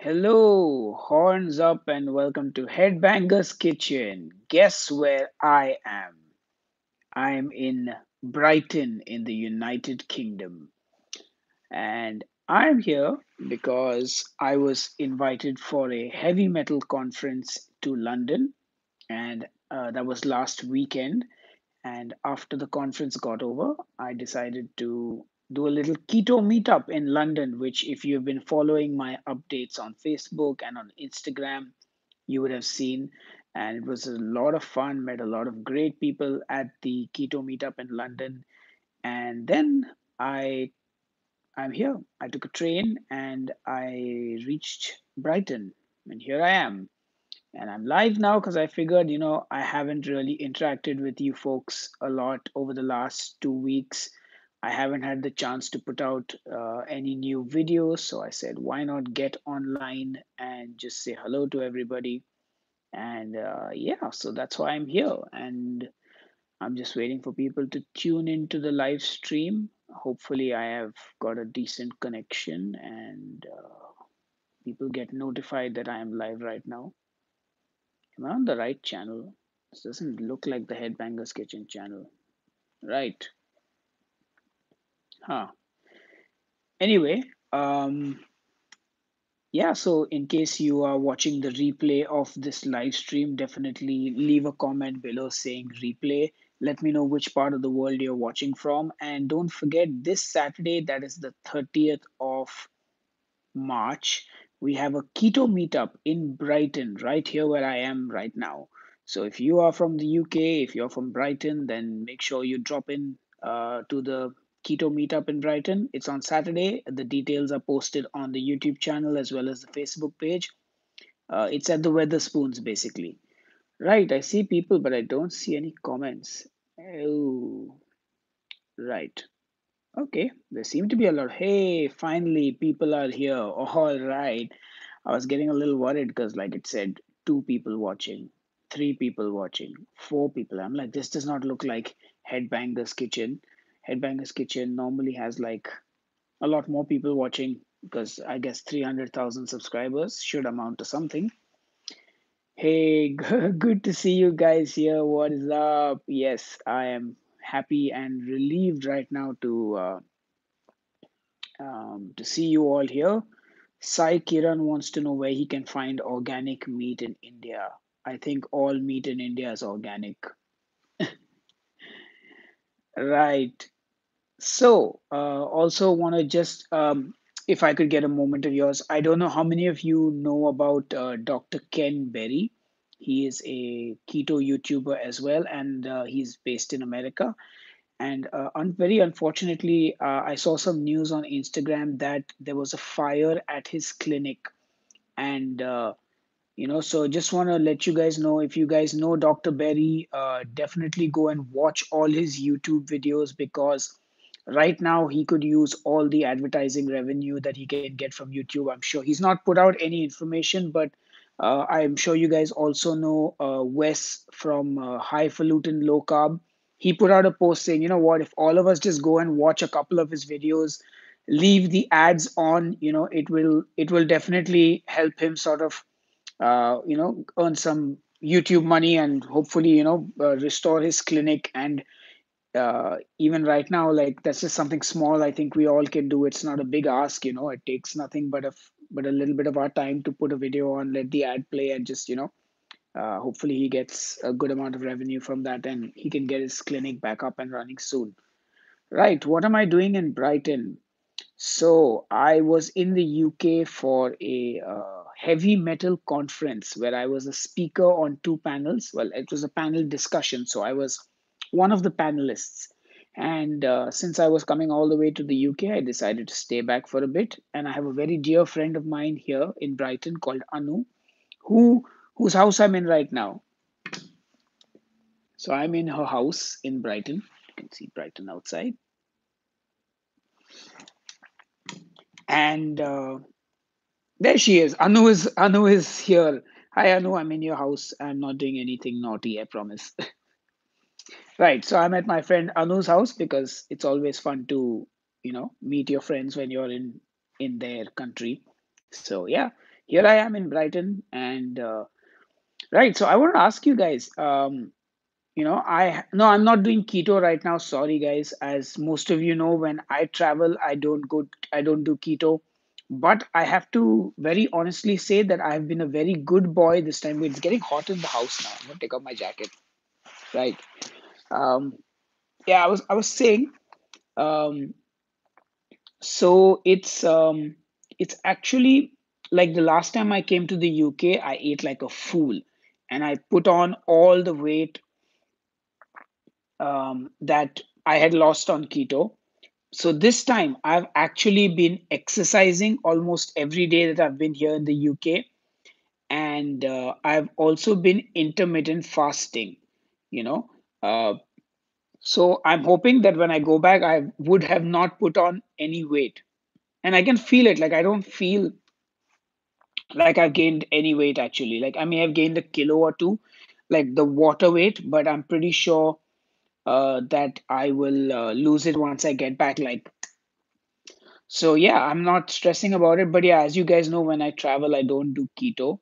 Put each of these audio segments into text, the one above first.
Hello, horns up, and welcome to Headbanger's Kitchen. Guess where I am? I'm in Brighton in the United Kingdom. And I'm here because I was invited for a heavy metal conference to London, and that was last weekend. And after the conference got over, I decided to do a little keto meetup in London, which, if you've been following my updates on Facebook and on Instagram, you would have seen. And it was a lot of fun, met a lot of great people at the keto meetup in London. And then I I'm here. I took a train and I reached Brighton, and here I am. And I'm live now because I figured, I haven't really interacted with you folks a lot over the last 2 weeks. I haven't had the chance to put out any new videos. So I said, why not get online and just say hello to everybody? And yeah, so that's why I'm here. And I'm just waiting for people to tune into the live stream. Hopefully, I have got a decent connection and people get notified that I am live right now. Am I on the right channel? This doesn't look like the Headbangers Kitchen channel. Right. Huh. Anyway, yeah, so in case you are watching the replay of this live stream, definitely leave a comment below saying replay. Let me know which part of the world you're watching from. And don't forget, this Saturday, that is the 30th of March, we have a keto meetup in Brighton, right here where I am right now. So if you are from the UK, if you're from Brighton, then make sure you drop in to the keto meetup in Brighton. It's on Saturday. The details are posted on the YouTube channel as well as the Facebook page. It's at the Weatherspoons, basically. Right, I see people, but I don't see any comments. Oh, right. Okay, there seem to be a lot. Hey, finally, people are here. All right. I was getting a little worried because, like it said, two people watching, three people watching, four people. I'm like, this does not look like Headbangers Kitchen. Headbangers Kitchen normally has like a lot more people watching because I guess 300,000 subscribers should amount to something. Hey, good to see you guys here. What is up? Yes, I am happy and relieved right now to see you all here. Sai Kiran wants to know where he can find organic meat in India. I think all meat in India is organic. Right. So, also want to just, if I could get a moment of yours, I don't know how many of you know about Dr. Ken Berry. He is a keto YouTuber as well, and he's based in America. And very unfortunately, I saw some news on Instagram that there was a fire at his clinic. And so just want to let you guys know, if you guys know Dr. Berry, definitely go and watch all his YouTube videos, because right now he could use all the advertising revenue that he can get from YouTube. I'm sure he's not put out any information, but I'm sure you guys also know Wes from Highfalutin Low Carb. He put out a post saying, you know what, if all of us just go and watch a couple of his videos, leave the ads on, it will definitely help him sort of earn some YouTube money, and hopefully, restore his clinic. And even right now, like, that's just something small I think we all can do. It's not a big ask. It takes nothing but a little bit of our time to put a video on, let the ad play, and just hopefully he gets a good amount of revenue from that, and he can get his clinic back up and running soon. Right, what am I doing in Brighton? So I was in the UK for a heavy metal conference where I was a speaker on two panels. Well, it was a panel discussion, so I was one of the panelists. And since I was coming all the way to the UK, I decided to stay back for a bit. And I have a very dear friend of mine here in Brighton called Anu, who whose house I'm in right now. So I'm in her house in Brighton. You can see Brighton outside. And there she is. Anu is here. Hi Anu, I'm in your house. I'm not doing anything naughty, I promise. Right. So I'm at my friend Anu's house because it's always fun to, meet your friends when you're in their country. So yeah. here I am in Brighton, and right. So I want to ask you guys. No, I'm not doing keto right now. Sorry, guys. As most of you know, when I travel, I don't do keto. But I have to very honestly say that I have been a very good boy this time. It's getting hot in the house now. I'm gonna take off my jacket. Right. Um, yeah, I was saying. Um, so it's actually like the last time I came to the UK, I ate like a fool, and I put on all the weight that I had lost on keto. So this time I've actually been exercising almost every day that I've been here in the UK, and I've also been intermittent fasting. You know, uh, so I'm hoping that when I go back, I would have not put on any weight, and I can feel it. Like I don't feel like I've gained any weight actually. Like I may have gained a kilo or two, like the water weight, but I'm pretty sure that I will lose it once I get back. Like so, yeah, I'm not stressing about it. But yeah, as you guys know, when I travel, I don't do keto.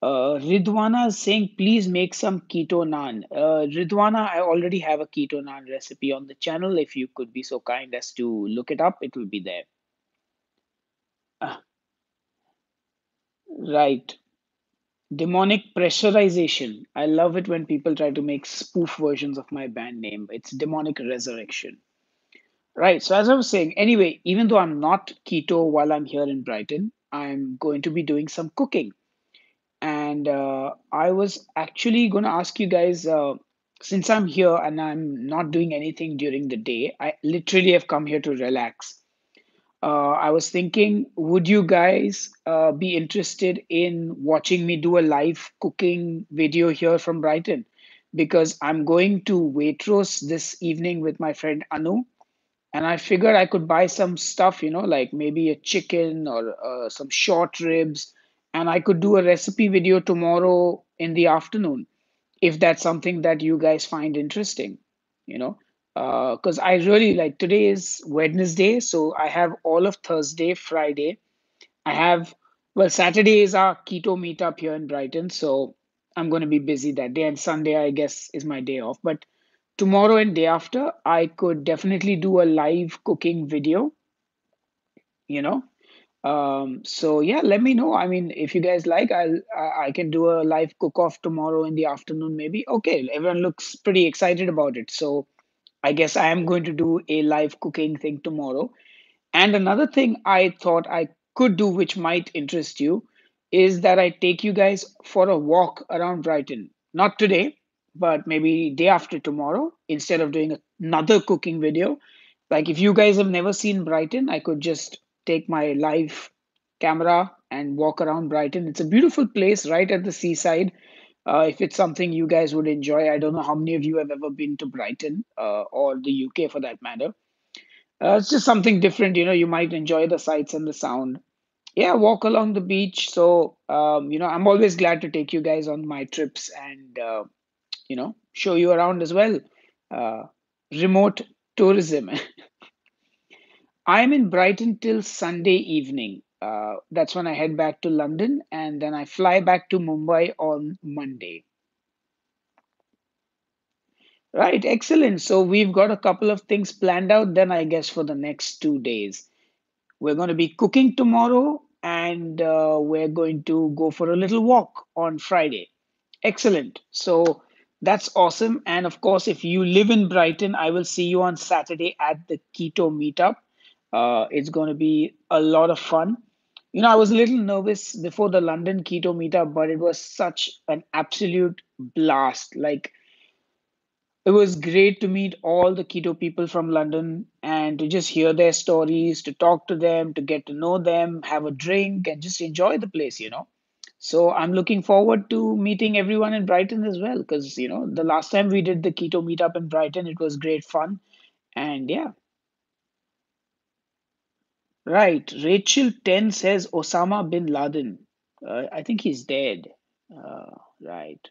Ridwana is saying, please make some keto naan. Ridwana, I already have a keto naan recipe on the channel. If you could be so kind as to look it up, it will be there. Ah, right. Demonic pressurization. I love it when people try to make spoof versions of my band name. It's demonic resurrection. Right. So as I was saying, anyway, even though I'm not keto while I'm here in Brighton, I'm going to be doing some cooking. And I was actually going to ask you guys, since I'm here and I'm not doing anything during the day, I literally have come here to relax. I was thinking, would you guys be interested in watching me do a live cooking video here from Brighton? Because I'm going to Waitrose this evening with my friend Anu, and I figured I could buy some stuff, like maybe a chicken or some short ribs, and I could do a recipe video tomorrow in the afternoon if that's something that you guys find interesting, you know. Because I really like today is Wednesday, so I have all of Thursday, Friday. I have, well, Saturday is our keto meetup here in Brighton, so I'm going to be busy that day, and Sunday, I guess, is my day off. But tomorrow and day after, I could definitely do a live cooking video, you know. So yeah, let me know. I mean, if you guys like, I can do a live cook off tomorrow in the afternoon, maybe. Okay, everyone looks pretty excited about it. So I guess I am going to do a live cooking thing tomorrow. And another thing I thought I could do, which might interest you, is that I take you guys for a walk around Brighton. Not today, but maybe day after tomorrow, instead of doing another cooking video. Like if you guys have never seen Brighton, I could just take my live camera and walk around Brighton. It's a beautiful place right at the seaside. If it's something you guys would enjoy, I don't know how many of you have ever been to Brighton or the UK for that matter. It's just something different, you might enjoy the sights and the sound. Yeah, walk along the beach. So, I'm always glad to take you guys on my trips and, show you around as well. Uh, Remote tourism. I'm in Brighton till Sunday evening. That's when I head back to London and then I fly back to Mumbai on Monday. Right, excellent. So we've got a couple of things planned out then, I guess, for the next 2 days. We're going to be cooking tomorrow and we're going to go for a little walk on Friday. Excellent. So that's awesome. And of course, if you live in Brighton, I will see you on Saturday at the Keto Meetup. It's going to be a lot of fun. I was a little nervous before the London Keto Meetup, but it was such an absolute blast. Like, it was great to meet all the keto people from London and to just hear their stories, to talk to them, to get to know them, have a drink, and just enjoy the place. So I'm looking forward to meeting everyone in Brighton as well because, the last time we did the keto meetup in Brighton, it was great fun. And yeah, right. Rachel 10 says Osama bin Laden. I think he's dead. Right.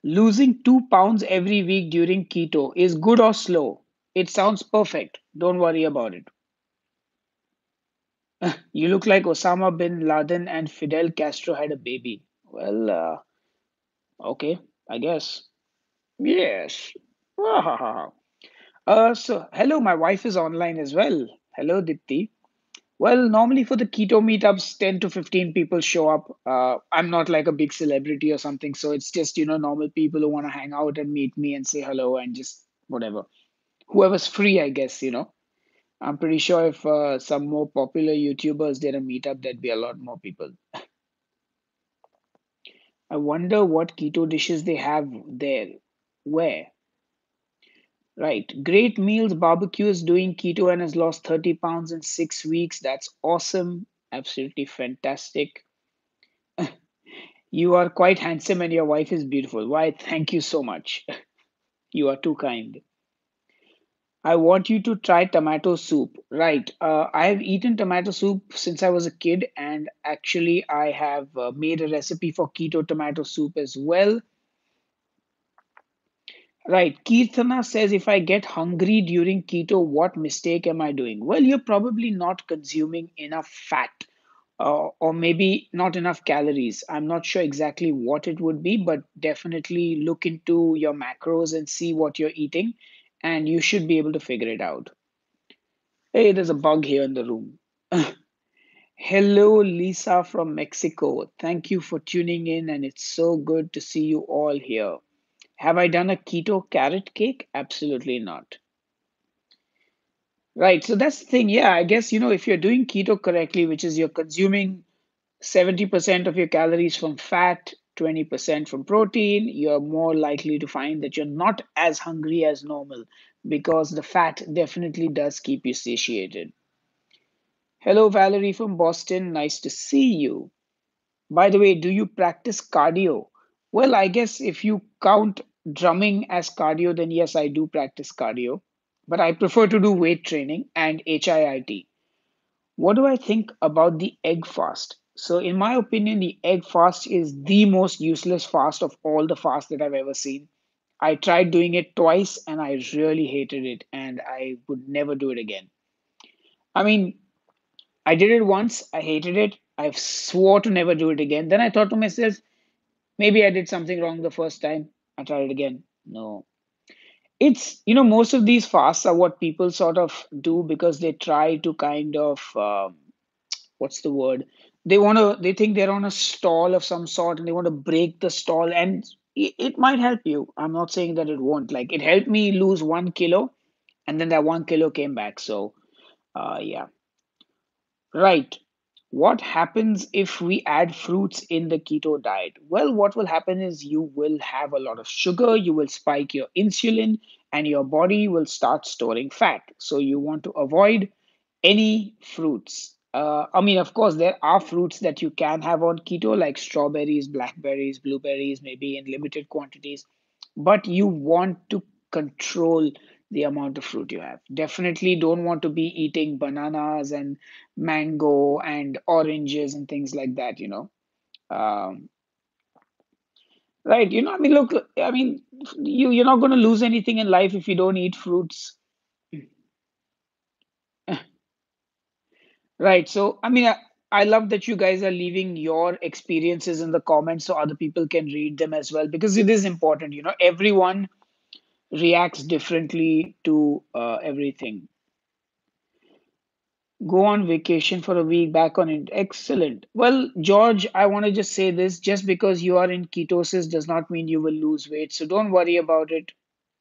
Losing 2 pounds every week during keto is good or slow? It sounds perfect. Don't worry about it. You look like Osama bin Laden and Fidel Castro had a baby. Well, okay, I guess. Yes. So hello, my wife is online as well. Hello, Dipti. Well, normally for the keto meetups, 10 to 15 people show up. I'm not like a big celebrity or something, so it's just, normal people who want to hang out and meet me and say hello and just whatever. Whoever's free, I guess. I'm pretty sure if some more popular YouTubers did a meetup, there'd be a lot more people. I wonder what keto dishes they have there. Where? Right. Great Meals Barbecue is doing keto and has lost 30 pounds in 6 weeks. That's awesome. Absolutely fantastic. You are quite handsome and your wife is beautiful. Why, thank you so much. You are too kind. I want you to try tomato soup. Right. I have eaten tomato soup since I was a kid, and actually, I have made a recipe for keto tomato soup as well. Right. Kirtana says, if I get hungry during keto, what mistake am I doing? Well, you're probably not consuming enough fat, or maybe not enough calories. I'm not sure exactly what it would be, but definitely look into your macros and see what you're eating, and you should be able to figure it out. Hey, there's a bug here in the room. Hello, Lisa from Mexico. Thank you for tuning in, and it's so good to see you all here. Have I done a keto carrot cake? Absolutely not. Right. So that's the thing. Yeah, I guess, if you're doing keto correctly, which is you're consuming 70% of your calories from fat, 20% from protein, you're more likely to find that you're not as hungry as normal because the fat definitely does keep you satiated. Hello, Valerie from Boston. Nice to see you. By the way, do you practice cardio? Well, I guess if you count drumming as cardio, then yes, I do practice cardio. But I prefer to do weight training and HIIT. What do I think about the egg fast? So, in my opinion, the egg fast is the most useless fast of all the fasts that I've ever seen. I tried doing it twice and I really hated it, and I would never do it again. I mean, I did it once, I hated it, I swore to never do it again. Then I thought to myself, maybe I did something wrong the first time. I tried it again. No. Most of these fasts are what people sort of do because they try to kind of, what's the word? They think they're on a stall of some sort and they want to break the stall. And it might help you. I'm not saying that it won't. Like, it helped me lose 1 kilo and then that 1 kilo came back. So, yeah. Right. What happens if we add fruits in the keto diet? Well, what will happen is you will have a lot of sugar, you will spike your insulin, and your body will start storing fat. So, you want to avoid any fruits. I mean, of course, there are fruits that you can have on keto, like strawberries, blackberries, blueberries, maybe in limited quantities, but you want to control the amount of fruit you have. Definitely don't want to be eating bananas and mango and oranges and things like that. Um, right. I mean, look, I mean, you're not going to lose anything in life if you don't eat fruits. Right. So, I mean, I love that you guys are leaving your experiences in the comments so other people can read them as well because it is important. Everyone reacts differently to everything. Go on vacation for a week, back on it. Excellent. Well, George, I want to just say this, just because you are in ketosis does not mean you will lose weight. So don't worry about it.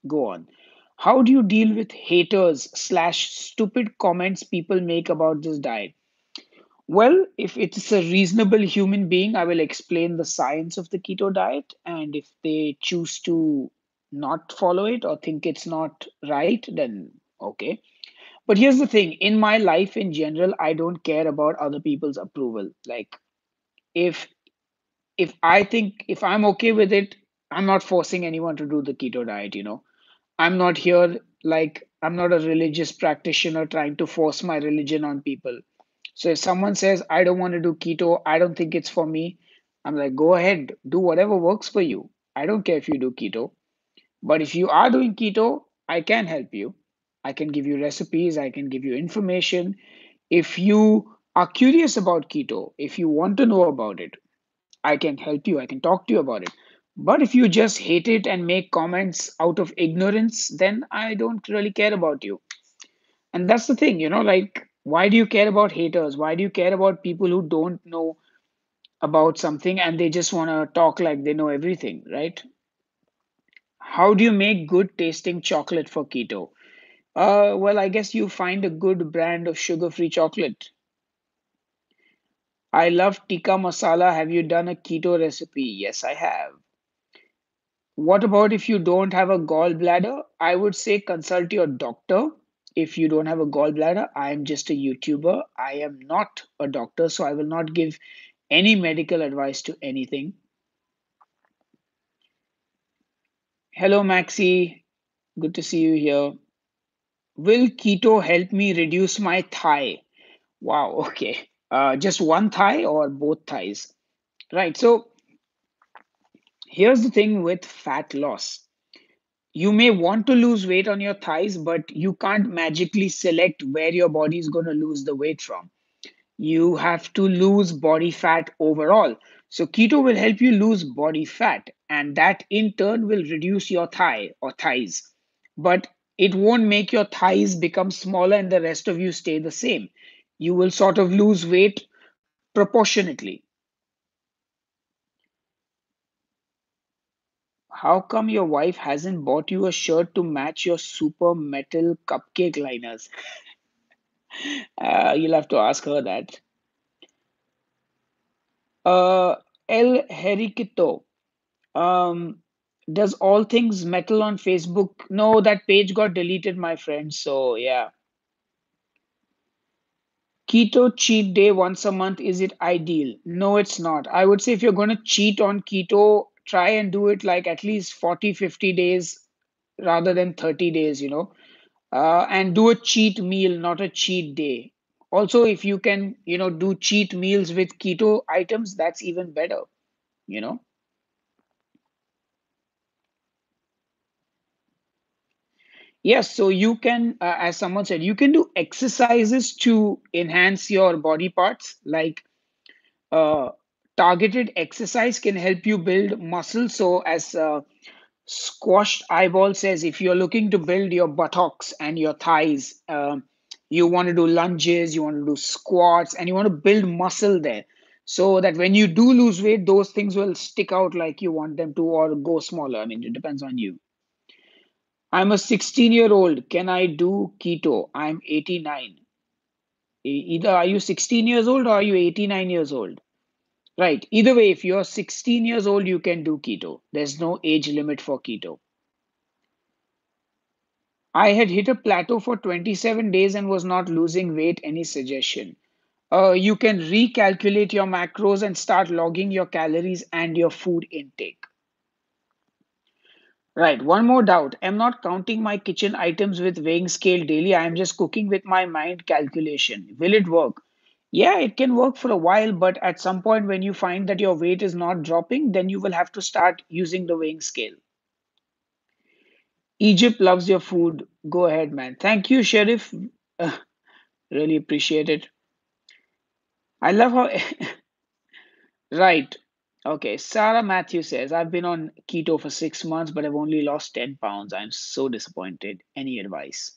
Go on. How do you deal with haters / stupid comments people make about this diet? Well, if it's a reasonable human being, I will explain the science of the keto diet. And if they choose to not follow it or think it's not right, then okay. But here's the thing, in my life in general, I don't care about other people's approval. Like, if if I'm okay with it, I'm not forcing anyone to do the keto diet. I'm not here, like, I'm not a religious practitioner trying to force my religion on people. So if someone says, I don't want to do keto, I don't think it's for me, I'm like, go ahead, do whatever works for you. I don't care if you do keto. But if you are doing keto, I can help you. I can give you recipes, I can give you information. If you are curious about keto, if you want to know about it, I can help you, I can talk to you about it. But if you just hate it and make comments out of ignorance, then I don't really care about you. And that's the thing, like, why do you care about haters? Why do you care about people who don't know about something and they just want to talk like they know everything, right? How do you make good tasting chocolate for keto? Well, I guess you find a good brand of sugar free chocolate. I love tikka masala. Have you done a keto recipe? Yes, I have. What about if you don't have a gallbladder? I would say consult your doctor. If you don't have a gallbladder, I am just a YouTuber. I am not a doctor, so I will not give any medical advice to anything. Hello, Maxi. Good to see you here. Will keto help me reduce my thigh? Wow, okay. Just one thigh or both thighs? Right. So here's the thing with fat loss. You may want to lose weight on your thighs, but you can't magically select where your body is going to lose the weight from. You have to lose body fat overall. So, keto will help you lose body fat, and that in turn will reduce your thigh or thighs. But it won't make your thighs become smaller and the rest of you stay the same. You will sort of lose weight proportionately. How come your wife hasn't bought you a shirt to match your super metal cupcake liners? You'll have to ask her that. Uh, El Heriquito. Um, does all things metal on Facebook? No, that page got deleted, my friend. So yeah. Keto cheat day once a month, is it ideal? No, it's not. I would say if you're going to cheat on keto, try and do it like at least 40, 50 days rather than 30 days, and do a cheat meal, not a cheat day. Also, if you can, do cheat meals with keto items, that's even better, you know. Yes, so you can, as someone said, you can do exercises to enhance your body parts. Like uh, targeted exercise can help you build muscle. So, as Squashed Eyeball says, if you're looking to build your buttocks and your thighs, you want to do lunges, you want to do squats, and you want to build muscle there. So that when you do lose weight, those things will stick out like you want them to or go smaller. I mean, it depends on you. I'm a 16-year-old. Can I do keto? I'm 89. Either are you 16 years old or are you 89 years old? Right. Either way, if you're 16 years old, you can do keto. There's no age limit for keto. I had hit a plateau for 27 days and was not losing weight. Any suggestion? You can recalculate your macros and start logging your calories and your food intake. Right. One more doubt. I'm not counting my kitchen items with weighing scale daily. I am just cooking with my mind calculation. Will it work? Yeah, it can work for a while, but at some point when you find that your weight is not dropping, then you will have to start using the weighing scale. Egypt loves your food. Go ahead, man. Thank you, Sheriff. Uh, really appreciate it. I love how. Right. Okay. Sarah Matthew says, I've been on keto for 6 months, but I've only lost 10 pounds. I'm so disappointed. Any advice?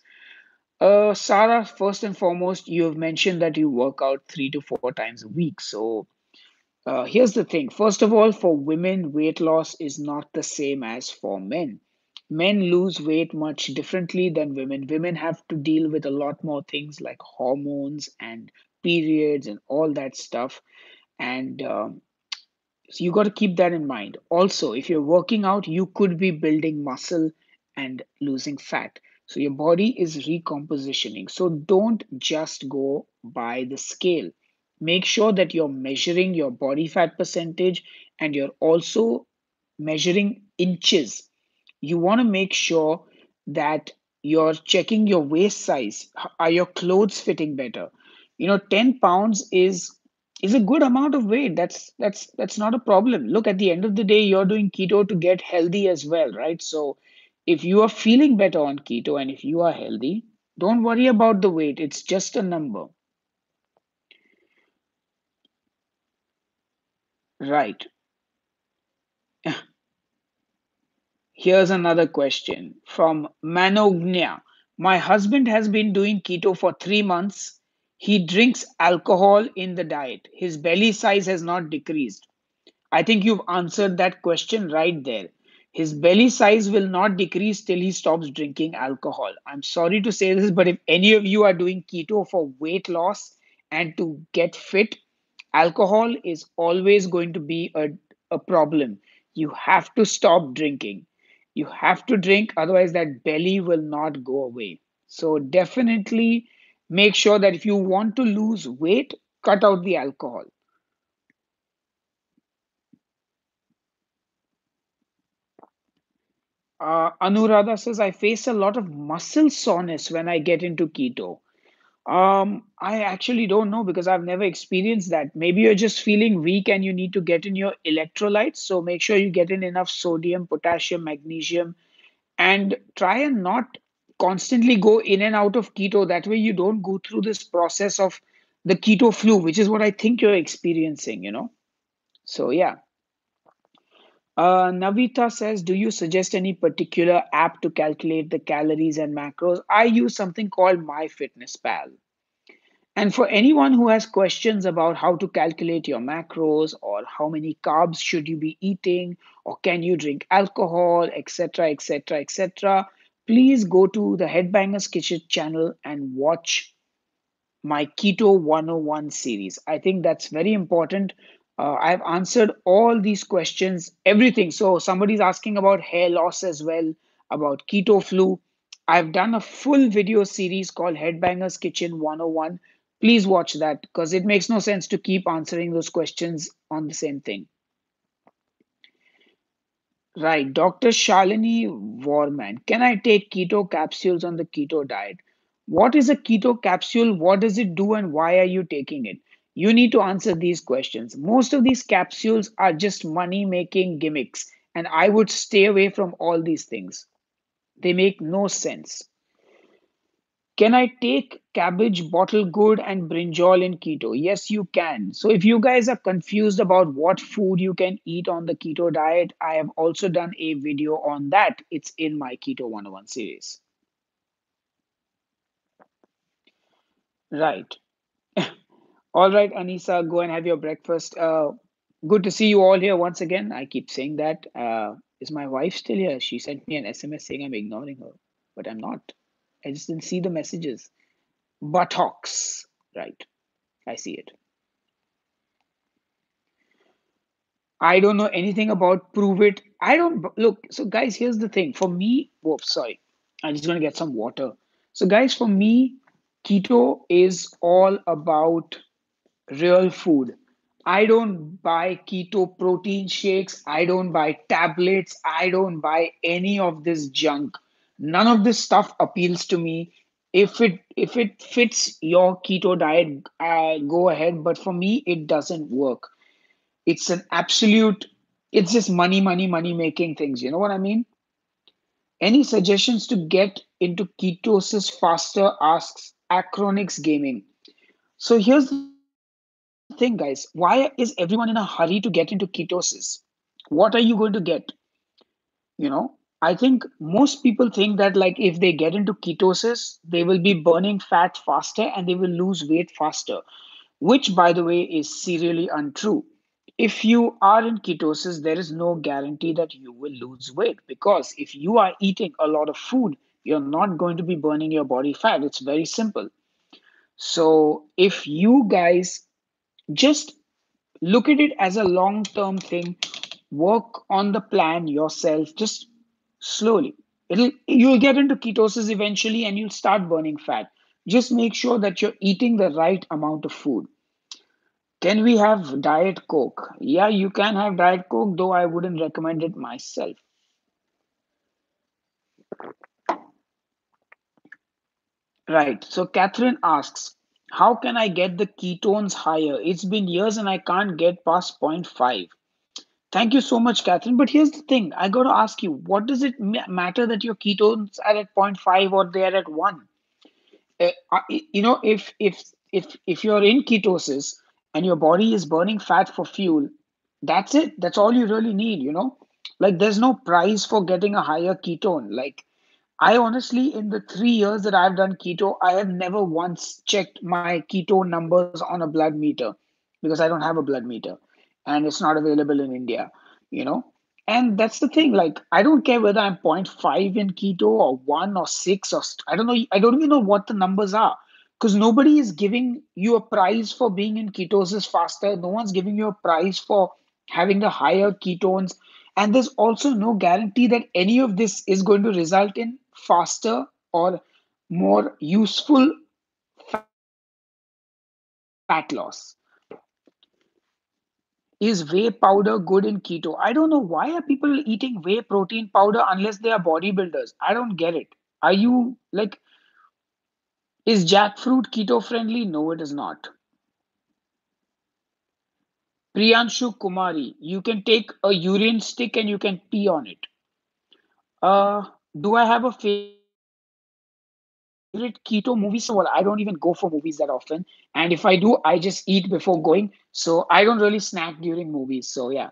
Sarah, first and foremost, you have mentioned that you work out 3 to 4 times a week. So here's the thing. First of all, for women, weight loss is not the same as for men. Men lose weight much differently than women. Women have to deal with a lot more things like hormones and periods and all that stuff. And so you got to keep that in mind. Also, if you're working out, you could be building muscle and losing fat. So your body is recompositioning. So don't just go by the scale. Make sure that you're measuring your body fat percentage and you're also measuring inches. You want to make sure that you're checking your waist size. Are your clothes fitting better? 10 pounds is a good amount of weight. That's not a problem. Look, at the end of the day, you're doing keto to get healthy as well, right? So if you are feeling better on keto and if you are healthy, don't worry about the weight. It's just a number. Right. Here's another question from Manognia. My husband has been doing keto for 3 months. He drinks alcohol in the diet. His belly size has not decreased. I think you've answered that question right there. His belly size will not decrease till he stops drinking alcohol. I'm sorry to say this, but if any of you are doing keto for weight loss and to get fit, alcohol is always going to be a problem. You have to stop drinking. You have to drink, otherwise, that belly will not go away. So, definitely make sure that if you want to lose weight, cut out the alcohol. Anuradha says, I face a lot of muscle soreness when I get into keto. I actually don't know because I've never experienced that. Maybe you're just feeling weak and you need to get in your electrolytes. So make sure you get in enough sodium, potassium, magnesium, and try and not constantly go in and out of keto. That way you don't go through this process of the keto flu, which is what I think you're experiencing. So yeah. Navita says, do you suggest any particular app to calculate the calories and macros? I use something called MyFitnessPal. And for anyone who has questions about how to calculate your macros or how many carbs should you be eating or can you drink alcohol, etc., etc., etc., please go to the Headbangers Kitchen channel and watch my Keto 101 series. I think that's very important. I've answered all these questions, everything. So, somebody's asking about hair loss as well, about keto flu. I've done a full video series called Headbangers Kitchen 101. Please watch that because it makes no sense to keep answering those questions on the same thing. Right. Dr. Shalini Warman. Can I take keto capsules on the keto diet? What is a keto capsule? What does it do? And why are you taking it? You need to answer these questions. Most of these capsules are just money making gimmicks. And I would stay away from all these things. They make no sense. Can I take cabbage, bottle gourd, and brinjal in keto? Yes, you can. So, if you guys are confused about what food you can eat on the keto diet, I have also done a video on that. It's in my Keto 101 series. Right. All right, Anisa, go and have your breakfast. Good to see you all here once again. I keep saying that. Is my wife still here? She sent me an SMS saying I'm ignoring her, but I'm not. I just didn't see the messages. Buttocks. Right. I see it. I don't know anything about prove it. I don't look. So, guys, here's the thing. For me, whoops, sorry. I'm just gonna get some water. So, guys, for me, keto is all about real food. I don't buy keto protein shakes. I don't buy tablets. I don't buy any of this junk. None of this stuff appeals to me. If it fits your keto diet, go ahead. But for me, it doesn't work. It's an absolute, it's just money, money, money making things. You know what I mean? Any suggestions to get into ketosis faster? Asks Acronix Gaming. So here's the thing, guys. Why is everyone in a hurry to get into ketosis? What are you going to get? I think most people think that, like, if they get into ketosis, they will be burning fat faster and they will lose weight faster, which, by the way, is serially untrue. If you are in ketosis, there is no guarantee that you will lose weight because if you are eating a lot of food, you're not going to be burning your body fat. It's very simple. So, if you guys just look at it as a long term thing, work on the plan yourself, just slowly. You'll get into ketosis eventually and you'll start burning fat. Just make sure that you're eating the right amount of food. Can we have Diet Coke? Yeah, you can have Diet Coke, though I wouldn't recommend it myself. Right. So Catherine asks, how can I get the ketones higher? It's been years and I can't get past point 0.5. Thank you so much, Catherine. But here's the thing. I got to ask you, what does it matter that your ketones are at point 0.5 or they're at 1? If you're in ketosis and your body is burning fat for fuel, That's it. That's all you really need. Like there's no prize for getting a higher ketone. Like I honestly, in the 3 years that I've done keto, I have never once checked my keto numbers on a blood meter because I don't have a blood meter and it's not available in India, you know? And that's the thing. Like, I don't care whether I'm point 0.5 in keto or 1 or 6 or I don't know. I don't even know what the numbers are because nobody is giving you a prize for being in ketosis faster. No one's giving you a prize for having the higher ketones, and there's also no guarantee that any of this is going to result in faster or more useful fat loss. Is whey powder good in keto? I don't know. Why are people eating whey protein powder unless they are bodybuilders? I don't get it. Are you like, is jackfruit keto friendly? No, it is not. Priyanshu Kumari, you can take a urine stick and you can pee on it. Do I have a favorite keto movie? So I don't even go for movies that often. And if I do, I just eat before going. So I don't really snack during movies. So yeah,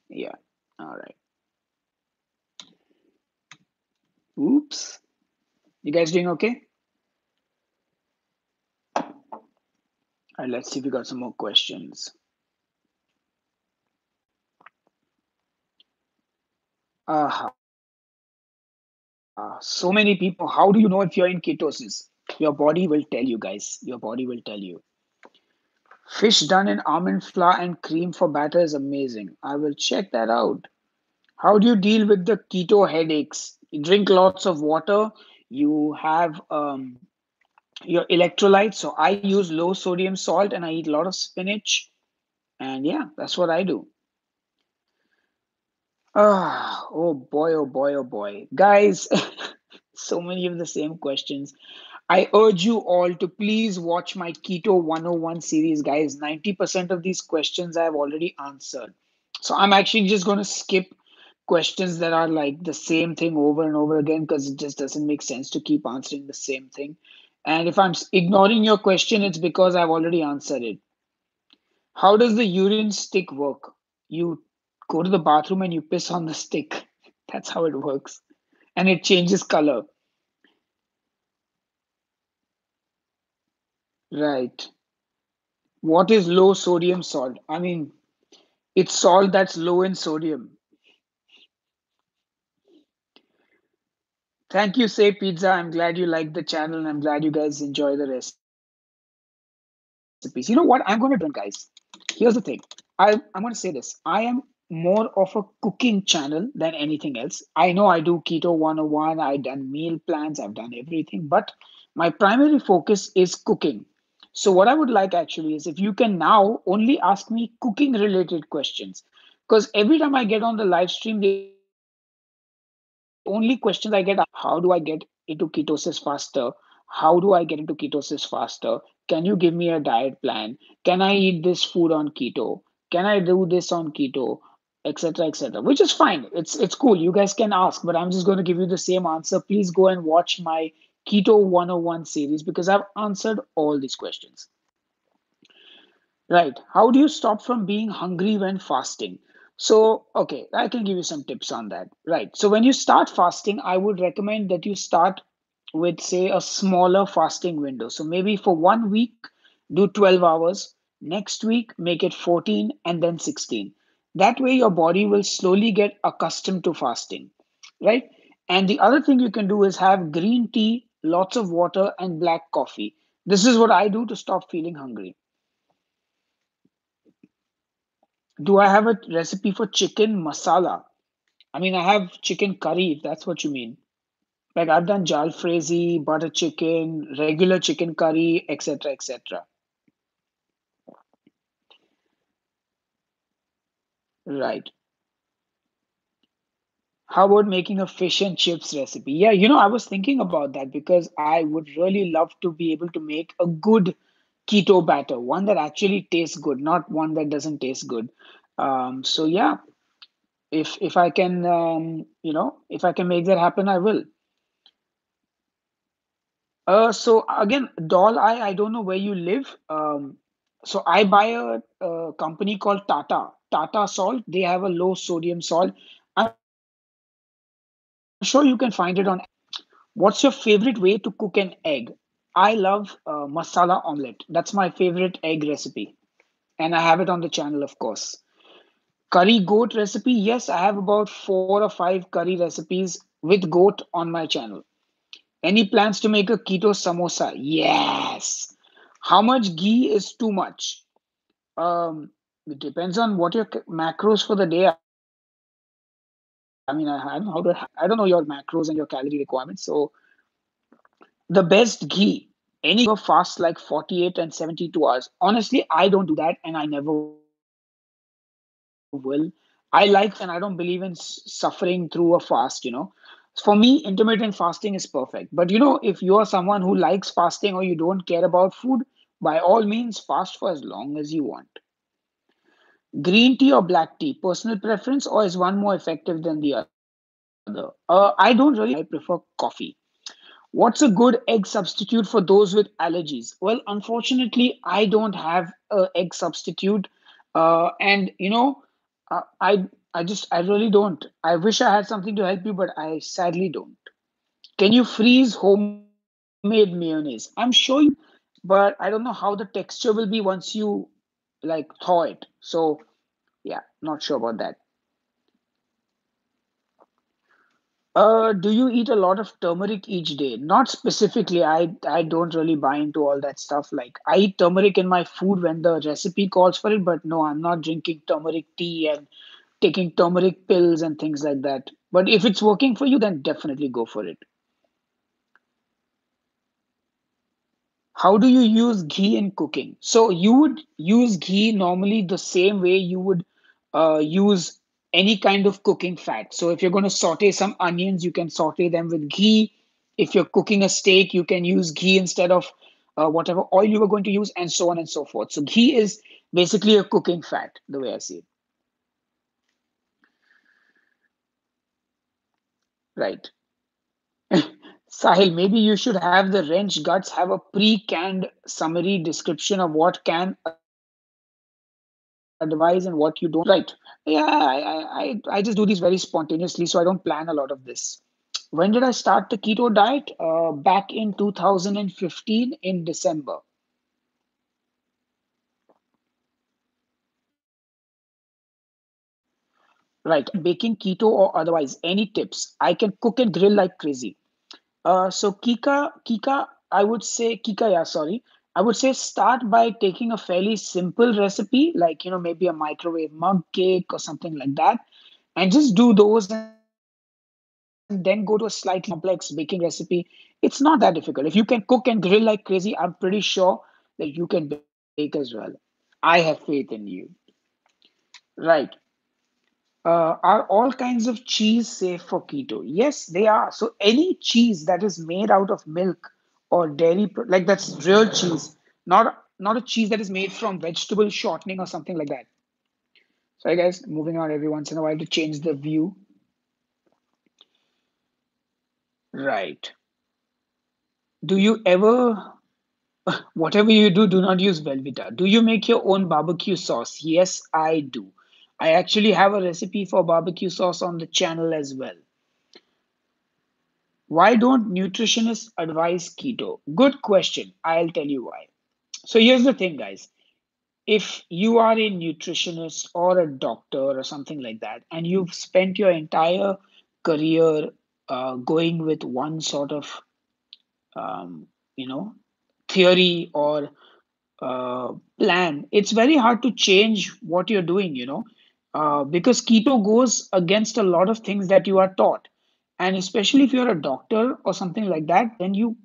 yeah. All right. Oops. You guys doing okay? All right, let's see if we got some more questions. So many people. How do you know if you're in ketosis? Your body will tell you, guys. Your body will tell you. Fish done in almond flour and cream for batter is amazing. I will check that out. How do you deal with the keto headaches? You drink lots of water. You have your electrolytes. So I use low sodium salt and I eat a lot of spinach. And yeah, that's what I do. Ah, oh boy, oh boy, oh boy. Guys, so many of the same questions. I urge you all to please watch my Keto 101 series, guys. 90% of these questions I have already answered. So I'm actually just going to skip questions that are like the same thing over and over again because it just doesn't make sense to keep answering the same thing. And if I'm ignoring your question, it's because I've already answered it. How does the urine stick work? You go to the bathroom and you piss on the stick. That's how it works. And it changes color. Right. What is low sodium salt? I mean, it's salt that's low in sodium. Thank you, Say Pizza. I'm glad you like the channel and I'm glad you guys enjoy the recipes. You know what? I'm going to do one thing, guys. Here's the thing. I'm going to say this. I am more of a cooking channel than anything else. I know I do Keto 101, I've done meal plans, I've done everything, but my primary focus is cooking. So, what I would like actually is if you can now only ask me cooking related questions. Because every time I get on the live stream, the only questions I get are how do I get into ketosis faster? How do I get into ketosis faster? Can you give me a diet plan? Can I eat this food on keto? Can I do this on keto? Etc. etc. Which is fine. It's cool. You guys can ask, but I'm just going to give you the same answer. Please go and watch my Keto 101 series because I've answered all these questions. Right. How do you stop from being hungry when fasting? So, okay, I can give you some tips on that. Right. So, when you start fasting, I would recommend that you start with, say, a smaller fasting window. So, maybe for 1 week, do 12 hours. Next week, make it 14 and then 16. That way, your body will slowly get accustomed to fasting. Right. And the other thing you can do is have green tea, lots of water, and black coffee. This is what I do to stop feeling hungry. Do I have a recipe for chicken masala? I mean, I have chicken curry, if that's what you mean. Like I've done jalfrezi, butter chicken, regular chicken curry, etc., etc. Right. How about making a fish and chips recipe? Yeah, I was thinking about that because I would really love to be able to make a good keto batter, one that actually tastes good, not one that doesn't taste good. So yeah, if I can, if I can make that happen, I will. So again, doll, I don't know where you live. So I buy a company called Tata Salt. They have a low sodium salt. I'm sure you can find it on Amazon. What's your favorite way to cook an egg? I love masala omelette. That's my favorite egg recipe, and I have it on the channel, of course. Curry goat recipe. Yes, I have about 4 or 5 curry recipes with goat on my channel. Any plans to make a keto samosa? Yes. How much ghee is too much? It depends on what your macros for the day. I mean, I don't know I don't know your macros and your calorie requirements. So the best ghee. Any ghee can make you liver fast like 48 and 72 hours. Honestly, I don't do that and I never will. I like fasting and I don't believe in suffering through a fast, For me, intermittent fasting is perfect. But if you are someone who likes fasting or you don't care about food, by all means, fast for as long as you want. Green tea or black tea, personal preference, or is one more effective than the other? I don't really have a preference. I prefer coffee. What's a good egg substitute for those with allergies? Well, unfortunately, I don't have a egg substitute, and I really don't. I wish I had something to help you, but I sadly don't. Can you freeze homemade mayonnaise? I'm sure you can, but I don't know how the texture will be once you like thaw it. So yeah, not sure about that. Do you eat a lot of turmeric each day? Not specifically. I don't really buy into all that stuff. Like I eat turmeric in my food when the recipe calls for it, but no, I'm not drinking turmeric tea and taking turmeric pills and things like that. But if it's working for you, then definitely go for it. How do you use ghee in cooking? So you would use ghee normally the same way you would use any kind of cooking fat. So if you're going to saute some onions, you can saute them with ghee. If you're cooking a steak, you can use ghee instead of whatever oil you were going to use, and so on and so forth. So ghee is basically a cooking fat, the way I see it. Right. Sahil, maybe you should have the wrench guts have a pre-canned summary description of what can advise and what you don't advise. Right. Yeah, I just do these very spontaneously, so I don't plan a lot of this. When did I start the keto diet? Back in 2015 in December. Right. If you're thinking of baking keto or otherwise, any tips? I can cook and grill like crazy. Kika, I would say Kika, yeah, sorry. I would say start by taking a fairly simple recipe, like maybe a microwave mug cake or something like that, and just do those and then go to a slightly more complex baking recipe. It's not that difficult. If you can cook and grill like crazy, I'm pretty sure that you can bake as well. I have faith in you. Right. Are all kinds of cheese safe for keto? Yes, they are. So any cheese that is made out of milk or like that's real cheese, not a cheese that is made from vegetable shortening or something like that. Sorry, guys, moving on every once in a while to change the view. Right. Do you ever, whatever you do, do not use Velveeta. Do you make your own barbecue sauce? Yes, I do. I actually have a recipe for barbecue sauce on the channel as well. Why don't nutritionists advise keto? Good question. I'll tell you why. So here's the thing, guys. If you are a nutritionist or a doctor or something like that, and you've spent your entire career going with one sort of, um, you know, theory or plan, it's very hard to change what you're doing, because keto goes against a lot of things that you are taught. And especially if you're a doctor or something like that, then you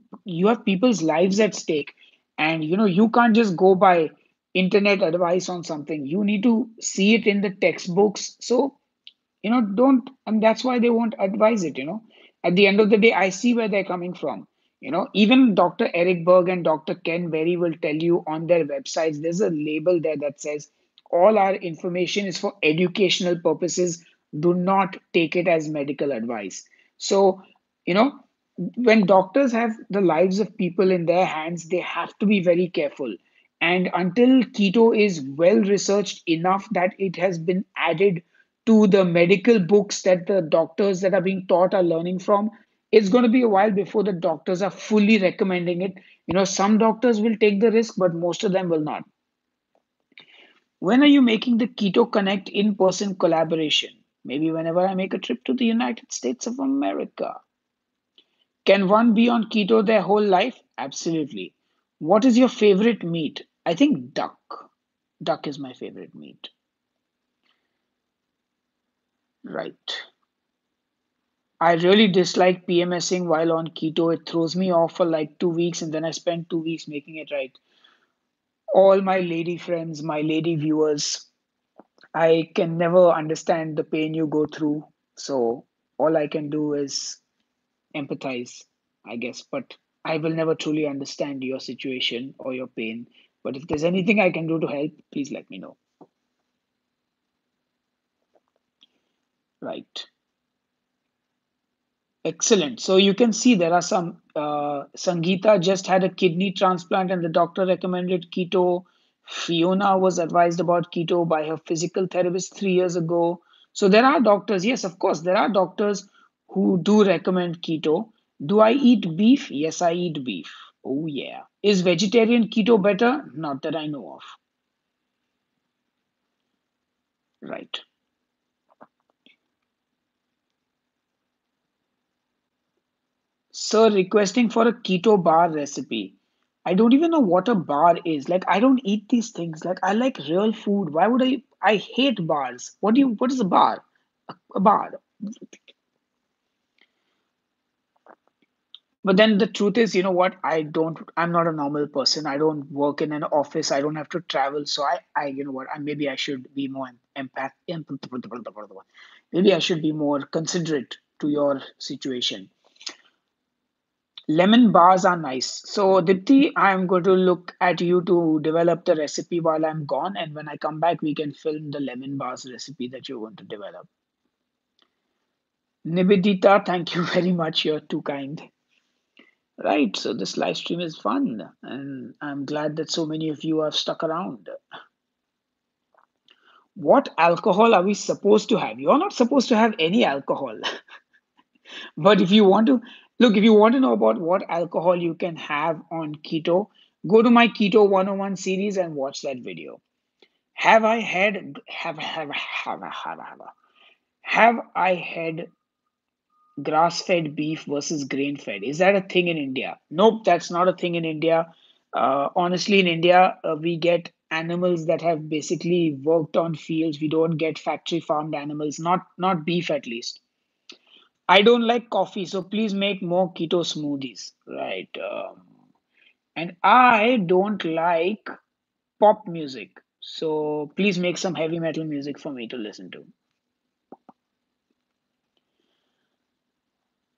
have people's lives at stake. And you can't just go by internet advice on something. You need to see it in the textbooks. So don't, and that's why they won't advise it. At the end of the day, I see where they're coming from. Even Dr. Eric Berg and Dr. Ken Berry will tell you on their websites, there's a label there that says all our information is for educational purposes. Do not take it as medical advice. So you know when doctors have the lives of people in their hands, they have to be very careful. And until keto is well researched enough that it has been added to the medical books that the doctors that are being taught are learning from, it's going to be a while before the doctors are fully recommending it. Some doctors will take the risk, but most of them will not. When are you making the Keto Connect in person collaboration? Maybe whenever I make a trip to the United States of America. Can one be on keto their whole life? Absolutely. What is your favorite meat? I think duck. Duck is my favorite meat. Right. I really dislike PMSing while on keto. It throws me off for like 2 weeks and then I spend 2 weeks making it right. All my lady friends, my lady viewers, I can never understand the pain you go through. So all I can do is empathize, I guess. But I will never truly understand your situation or your pain. But if there's anything I can do to help, please let me know. Right. Excellent. So you can see there are some. Sangeeta just had a kidney transplant, and the doctor recommended keto. Fiona was advised about keto by her physical therapist 3 years ago. So there are doctors. Yes, of course, there are doctors who do recommend keto. Do I eat beef? Yes, I eat beef. Oh yeah. Is vegetarian keto better? Not that I know of. Right. Sir, requesting for a keto bar recipe. I don't even know what a bar is. Like, I don't eat these things. Like, I like real food. Why would I? I hate bars. What is a bar? A bar. But then the truth is, you know what? I'm not a normal person. I don't work in an office. I don't have to travel. So you know what? Maybe I should be more maybe I should be more considerate to your situation. Lemon bars are nice. So, Dipti, I'm going to look at you to develop the recipe while I'm gone. And when I come back, we can film the lemon bars recipe that you're going to develop. Nibidita, thank you very much. You're too kind. Right. So, this live stream is fun. And I'm glad that so many of you have stuck around. What alcohol are we supposed to have? You're not supposed to have any alcohol. But if you want to know about what alcohol you can have on keto, go to my Keto 101 series and watch that video. Have I had have I had grass-fed beef versus grain-fed? Is that a thing in India? Nope, that's not a thing in India. Honestly, in India, we get animals that have basically worked on fields. We don't get factory farmed animals, not beef at least. I don't like coffee, so please make more keto smoothies. Right. And I don't like pop music. So please make some heavy metal music for me to listen to.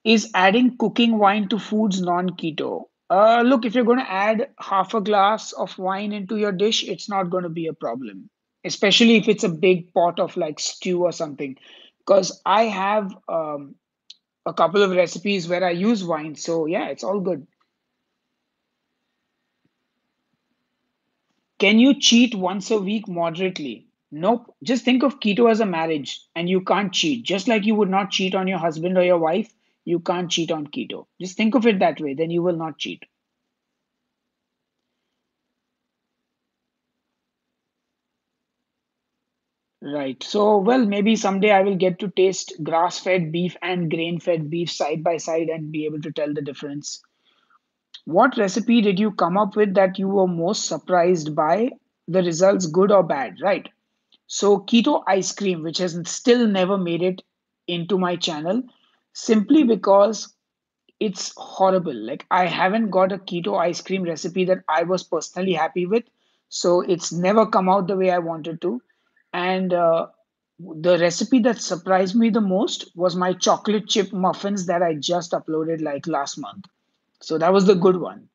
Is adding cooking wine to foods non keto? Look, if you're going to add half a glass of wine into your dish, it's not going to be a problem, especially if it's a big pot of like stew or something. Because I have a couple of recipes where I use wine. So yeah, it's all good. Can you cheat once a week moderately? Nope. Just think of keto as a marriage and you can't cheat. Just like you would not cheat on your husband or your wife, you can't cheat on keto. Just think of it that way, then you will not cheat. Right. So, well, maybe someday I will get to taste grass fed beef and grain fed beef side by side and be able to tell the difference. What recipe did you come up with that you were most surprised by? The results, good or bad? Right. So, Keto Ice Cream, which has still never made it into my channel, simply because it's horrible. Like, I haven't got a keto ice cream recipe that I was personally happy with. So, it's never come out the way I wanted to. And the recipe that surprised me the most was my chocolate chip muffins that I just uploaded like last month. So, that was the good one.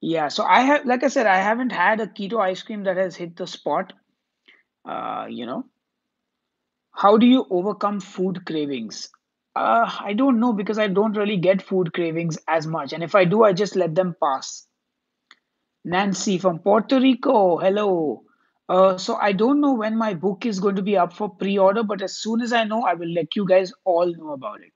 Yeah. So, like I said, I haven't had a keto ice cream that has hit the spot. You know, how do you overcome food cravings? I don't know because I don't really get food cravings as much. And if I do, I just let them pass. Nancy from Puerto Rico. Hello. So I don't know when my book is going to be up for pre-order, but as soon as I know, I will let you guys all know about it.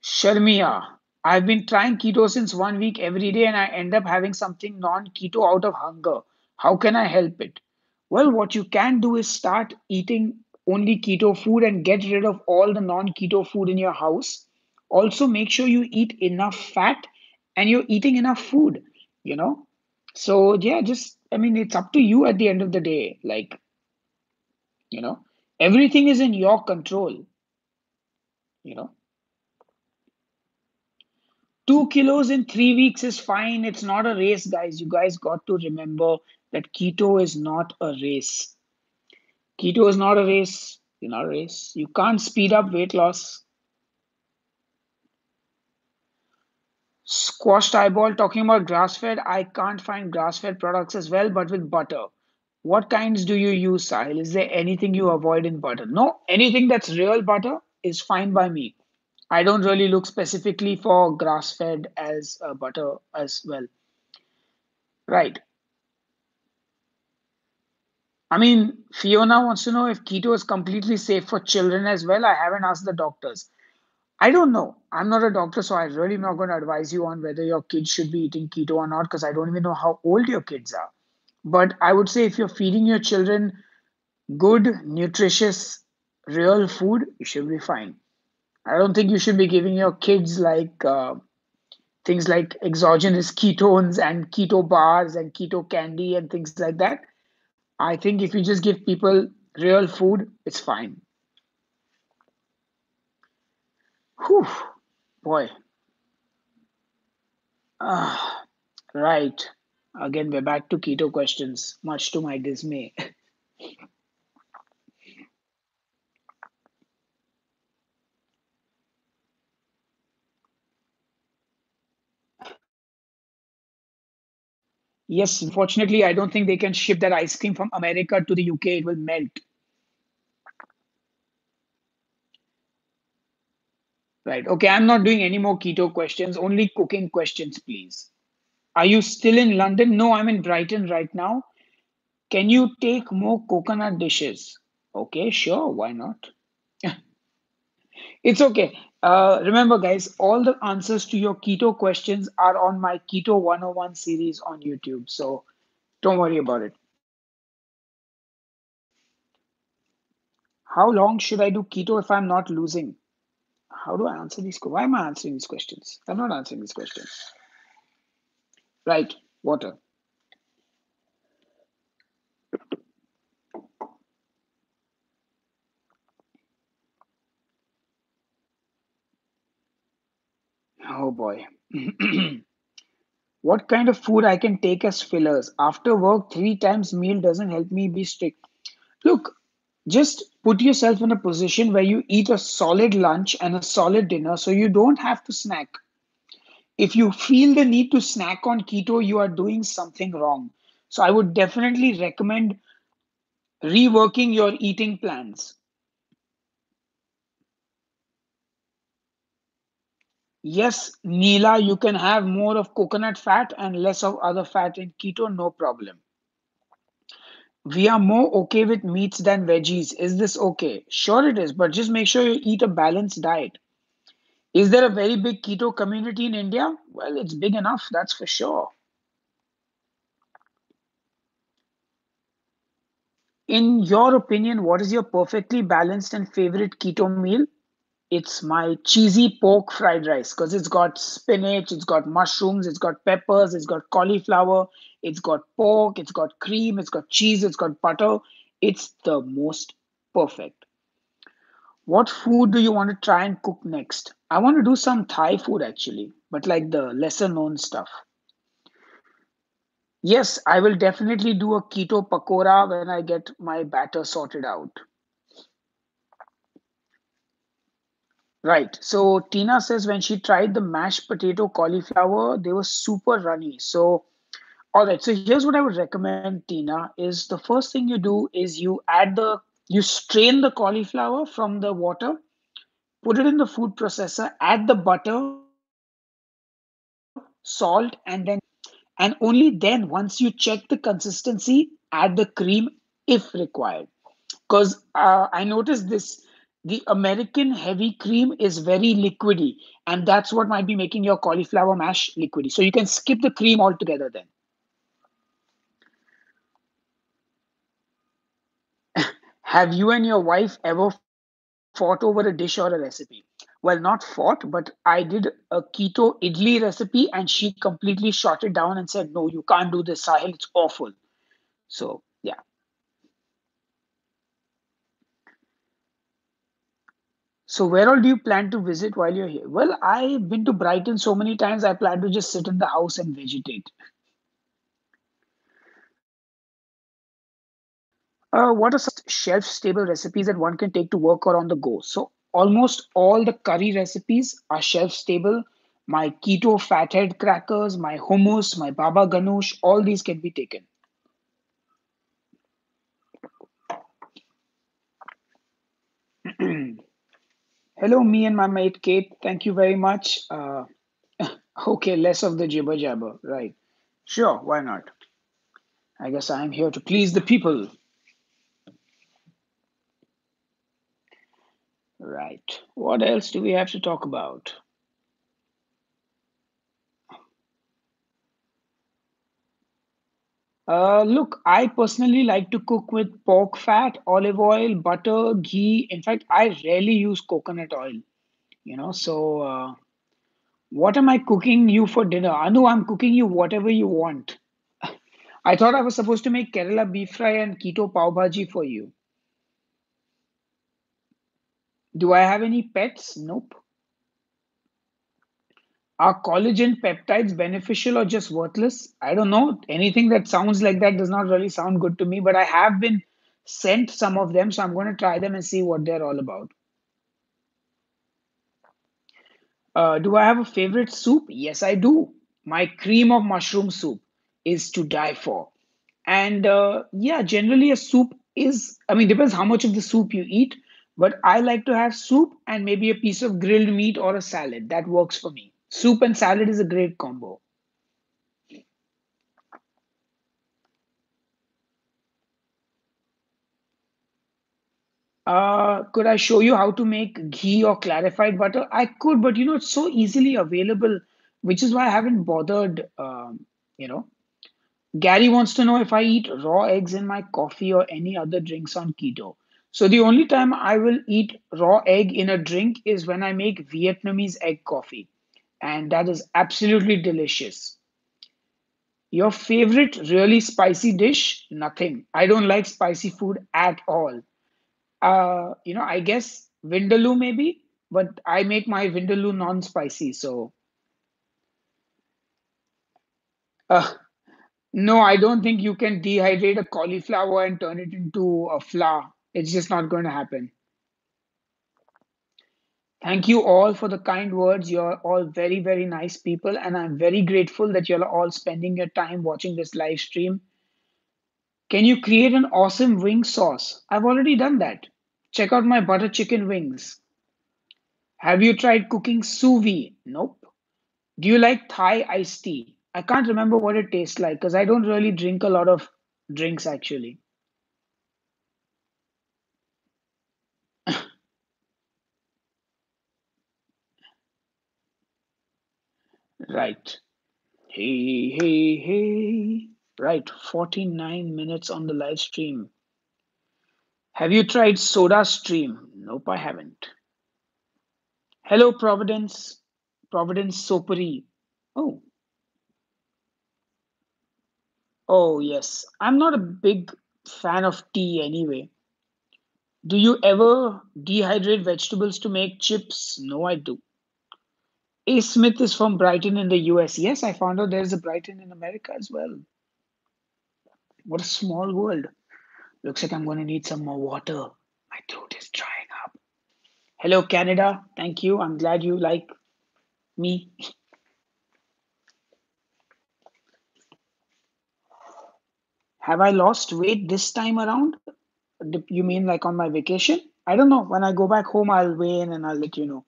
Sharmia, I've been trying keto since 1 week every day and I end up having something non-keto out of hunger. How can I help it? Well, what you can do is start eating only keto food and get rid of all the non-keto food in your house. Also, make sure you eat enough fat and you're eating enough food, you know? So, yeah, I mean, it's up to you at the end of the day. You know, everything is in your control, you know? 2 kilos in 3 weeks is fine. It's not a race, guys. You guys got to remember that keto is not a race. Keto is not a race. You're not a race. You can't speed up weight loss. Squashed eyeball talking about grass fed. I can't find grass fed products as well, but with butter. What kinds do you use, Sahil? Is there anything you avoid in butter? No, anything that's real butter is fine by me. I don't really look specifically for grass fed as butter as well. Right. I mean, Fiona wants to know if keto is completely safe for children as well. I haven't asked the doctors. I don't know. I'm not a doctor, so I really am not going to advise you on whether your kids should be eating keto or not because I don't even know how old your kids are. But I would say if you're feeding your children good, nutritious, real food, you should be fine. I don't think you should be giving your kids things like exogenous ketones and keto bars and keto candy and things like that. I think if you just give people real food, it's fine. Whew, boy. Ah, right. Again, we're back to keto questions, much to my dismay. Yes, unfortunately, I don't think they can ship that ice cream from America to the UK. It will melt. Right. Okay, I'm not doing any more keto questions, only cooking questions, please. Are you still in London? No, I'm in Brighton right now. Can you take more coconut dishes? Okay, sure, why not? It's okay. Remember, guys, all the answers to your keto questions are on my Keto 101 series on YouTube. So don't worry about it. How long should I do keto if I'm not losing? How do I answer these? Why am I answering these questions? I'm not answering these questions. Right, water. Oh boy. What kind of food I can take as fillers? After work, 3 times meal doesn't help me be strict. Look, just put yourself in a position where you eat a solid lunch and a solid dinner so you don't have to snack. If you feel the need to snack on keto, you are doing something wrong. So I would definitely recommend reworking your eating plans. Yes, Neela, you can have more of coconut fat and less of other fat in keto, no problem. We are more okay with meats than veggies. Is this okay? Sure, it is, but just make sure you eat a balanced diet. Is there a very big keto community in India? Well, it's big enough, that's for sure. In your opinion, what is your perfectly balanced and favorite keto meal? It's my cheesy pork fried rice because it's got spinach, it's got mushrooms, it's got peppers, it's got cauliflower, it's got pork, it's got cream, it's got cheese, it's got butter. It's the most perfect. What food do you want to try and cook next? I want to do some Thai food actually, but like the lesser known stuff. Yes, I will definitely do a keto pakora when I get my batter sorted out. Right. So Tina says when she tried the mashed potato cauliflower, they were super runny. So, all right. So here's what I would recommend, Tina, is the first thing you do is you add the You strain the cauliflower from the water, put it in the food processor, add the butter, salt, and then and only then, once you check the consistency, add the cream if required. Because I noticed this, the American heavy cream is very liquidy, and that's what might be making your cauliflower mash liquidy. So you can skip the cream altogether then. Have you and your wife ever fought over a dish or a recipe? Well, not fought, but I did a keto idli recipe and she completely shot it down and said, "No, you can't do this, Sahil, it's awful." So, yeah. So, where all do you plan to visit while you're here? Well, I've been to Brighton so many times, I plan to just sit in the house and vegetate. What are some shelf stable recipes that one can take to work or on the go? So, almost all the curry recipes are shelf stable. My keto fathead crackers, my hummus, my baba ganoush, all these can be taken. Hello, me and my mate Kate. Thank you very much. Okay, less of the jibber jabber. Right. Sure, why not? I guess I'm here to please the people. Right. What else do we have to talk about? Look, I personally like to cook with pork fat, olive oil, butter, ghee. In fact, I rarely use coconut oil. So, what am I cooking you for dinner? Anu, I'm cooking you whatever you want. I thought I was supposed to make Kerala beef fry and keto pav bhaji for you. Do I have any pets? Nope. Are collagen peptides beneficial or just worthless? I don't know. Anything that sounds like that does not really sound good to me, but I have been sent some of them, so I'm going to try them and see what they're all about. Do I have a favorite soup? Yes, I do. My cream of mushroom soup is to die for. And yeah, generally a soup is, I mean, depends how much of the soup you eat, but I like to have soup and maybe a piece of grilled meat or a salad. That works for me. Soup and salad is a great combo. Could I show you how to make ghee or clarified butter? I could, but it's so easily available, which is why I haven't bothered. You know, Gary wants to know if I eat raw eggs in my coffee or any other drinks on keto. So the only time I will eat raw egg in a drink is when I make Vietnamese egg coffee, and that is absolutely delicious. Your favorite really spicy dish? Nothing. I don't like spicy food at all. I guess Vindaloo maybe, but I make my Vindaloo non-spicy. So, uh, no, I don't think you can dehydrate a cauliflower and turn it into a flour. It's just not going to happen. Thank you all for the kind words. You're all very, very nice people, and I'm very grateful that you're all spending your time watching this live stream. Can you create an awesome wing sauce? I've already done that. Check out my butter chicken wings. Have you tried cooking sous vide? Nope. Do you like Thai iced tea? I can't remember what it tastes like because I don't really drink a lot of drinks actually. Right. Hey, hey, hey. Right. 49 minutes on the live stream. Have you tried Soda Stream? Nope, I haven't. Hello, Providence. Providence Sopari. Oh, oh, yes. I'm not a big fan of tea anyway. Do you ever dehydrate vegetables to make chips? No, I do. A. Smith is from Brighton in the US. Yes, I found out there's a Brighton in America as well. What a small world. Looks like I'm going to need some more water. My throat is drying up. Hello, Canada. Thank you. I'm glad you like me. Have I lost weight this time around? You mean like on my vacation? I don't know. When I go back home, I'll weigh in and I'll let you know.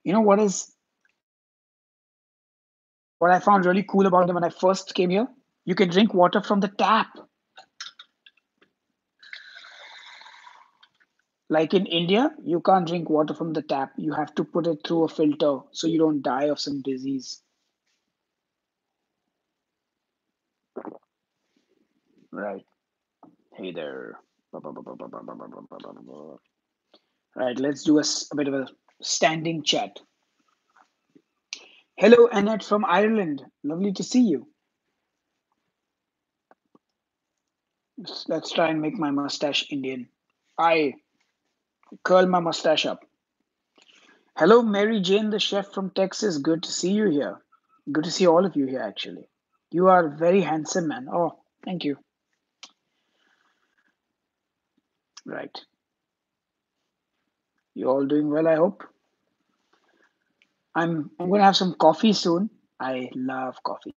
You know what I found really cool about them when I first came here? You can drink water from the tap. Like in India, you can't drink water from the tap. You have to put it through a filter so you don't die of some disease. Right. Hey there. Right, let's do a bit of a standing chat. Hello, Annette from Ireland. Lovely to see you. Let's try and make my mustache Indian. I curl my mustache up. Hello, Mary Jane, the chef from Texas. Good to see you here. Good to see all of you here, actually. You are very handsome, man. Oh, thank you. Right. You all doing well, I hope. I'm gonna have some coffee soon. I love coffee.